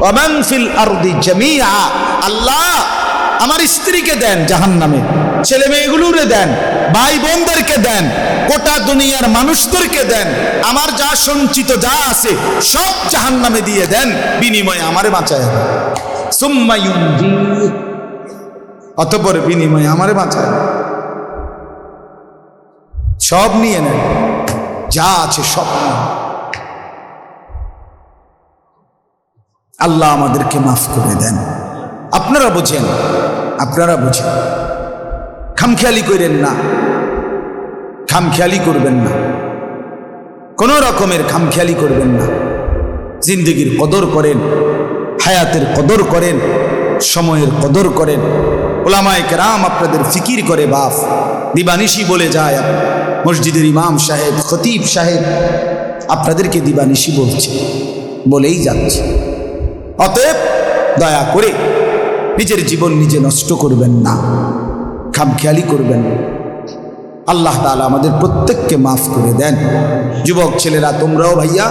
ওয়া মান ফিল আরদি জামিআ। আল্লাহ আমার স্ত্রীকে দেন জাহান্নামে, ছেলে মেয়েগুলোরে দেন, ভাই বোনদেরকে দেন, গোটা দুনিয়ার মানুষদেরকে দেন, আমার যা সঞ্চিত যা আছে সব জাহান্নামে দিয়ে দেন, বিনিময়ে আমারে বাঁচায় দেন। সুম্মা ইউনজি, অতঃপর বিনিময়ে আমারে বাঁচায় দেন। সব নিয়ে নেন, যা আছে সব নিয়ে। আল্লাহ আমাদেরকে মাফ করে দেন। আপনারা বোঝেন, আপনারা বুঝেন, খামখেয়ালি করেন না, খামখেয়ালি করবেন না, কোন রকমের খামখেয়ালি করবেন না। জিন্দগির কদর করেন, হায়াতের কদর করেন, সময়ের কদর করেন। ওলামায়ে কেরাম আপনাদের ফিকির করে বাপ, দিবানিশি বলে যায়। মসজিদের ইমাম সাহেব, খতিব সাহেব আপনাদেরকে দিবানিশি বলছে, বলেই যাচ্ছে। অতএব দয়া করে নিজের জীবন নিজে নষ্ট করবেন না, খামখেয়ালি করবেন না। আল্লাহ তাআলা আমাদের প্রত্যেককে মাফ করে দেন। যুবক ছেলেরা, তোমরাও ভাইয়া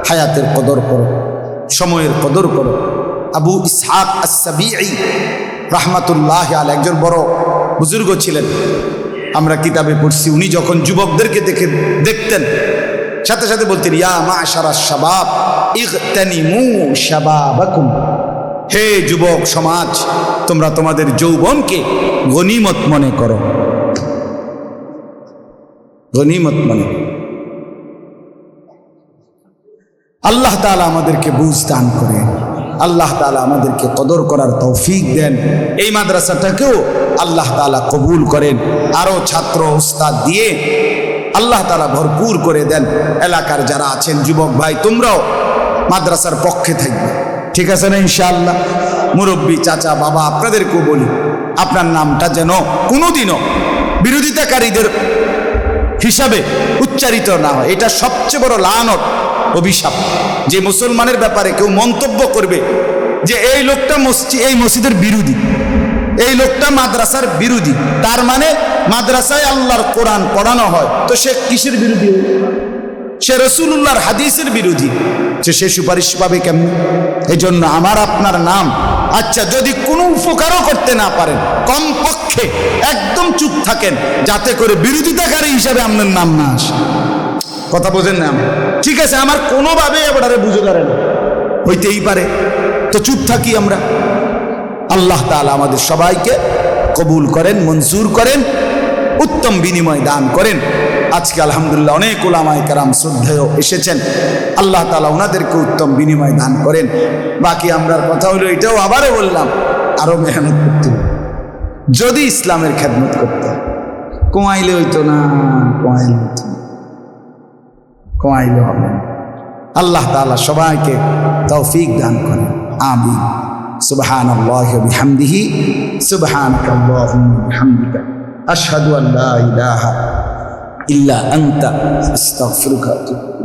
হায়াতের কদর করো, সময়ের কদর করো। আবু ইসহাক আস-সাবিঈ রাহমাতুল্লাহ আলাইহি একজন বড় বুজুর্গ ছিলেন, আমরা কিতাবে পড়ছি। উনি যখন যুবকদেরকে দেখতেন, সাথে সাথে বলতেন, ইয়া মা'শারাশ শাবাব ইগতানিমু শাবাবাকুম, হে যুবক সমাজ, তোমরা তোমাদের যৌবনকে গনিমত মনে করো, গনিমত মনে। আল্লাহ তাআলা আমাদেরকে বুঝ দান করেন, আল্লাহ তাআলা আমাদেরকে কদর করার তৌফিক দেন। এই মাদ্রাসাটাকেও আল্লাহ তাআলা কবুল করেন, আরো ছাত্র উস্তাদ দিয়ে আল্লাহ তাআলা ভরপুর করে দেন। এলাকার যারা আছেন যুবক ভাই, তোমরাও মাদ্রাসার পক্ষে থাকবে, ঠিক আছে না ইনশাআল্লাহ? মুরব্বী চাচা বাবা আপনাদেরকেও বলি, আপনার নামটা যেন কোনোদিনও বিরোধিতাকারীদের হিসাবে উচ্চারিত না হয়। এটা সবচেয়ে বড় লানত, অভিশাপ। যে মুসলমানের ব্যাপারে কেউ মন্তব্য করবে যে এই লোকটা এই মসজিদের বিরোধী, এই লোকটা মাদ্রাসার বিরোধী, তার মানে মাদ্রাসায় আল্লাহর কোরআন পড়ানো হয়, তো সে কিসের বিরোধী? সে রাসূলুল্লাহর হাদিসের বিরোধী, সে সুপারিশ পাবে কেমন? এই জন্য আমার আপনার নাম, আচ্ছা যদি কোনো উপকারও করতে না পারেন, কমপক্ষে একদম চুপ থাকেন, যাতে করে বিরোধিতাকারী হিসাবে আপনার নাম না আসে। কথা বোঝেন না? ঠিক আছে, আমার কোনোভাবে এবারে বুঝে ধরে না, হইতেই পারে, তো চুপ থাকি আমরা। আল্লাহ তাআলা আমাদের সবাইকে কবুল করেন, মঞ্জুর করেন, উত্তম বিনিময় দান করেন। আজকে আলহামদুলিল্লাহ অনেক উলামায়ে কেরাম শ্রদ্ধেয় এসেছেন, আল্লাহ তাআলা ওনাদেরকে উত্তম বিনিময় দান করেন। বাকি আমরার কথা হলো, এটাও আবারও বললাম, আরো মেহনত করতে হবে। যদি ইসলামের খেদমত করতে হয়, কমাইলে হইতো না, কমাইলে হইতো না, কমাইলে হবে না। আল্লাহ তাআলা সবাইকে তৌফিক দান করেন, আমিন। সুবহানাল্লাহি ওয়া বিহামদিহি, সুবহানাকাল্লাহুম্মা ওয়া বিহামদিকা, আশহাদু আল্লা ইলাহা ইল্লা আনতা, আস্তাগফিরুকা ওয়া আতুবু।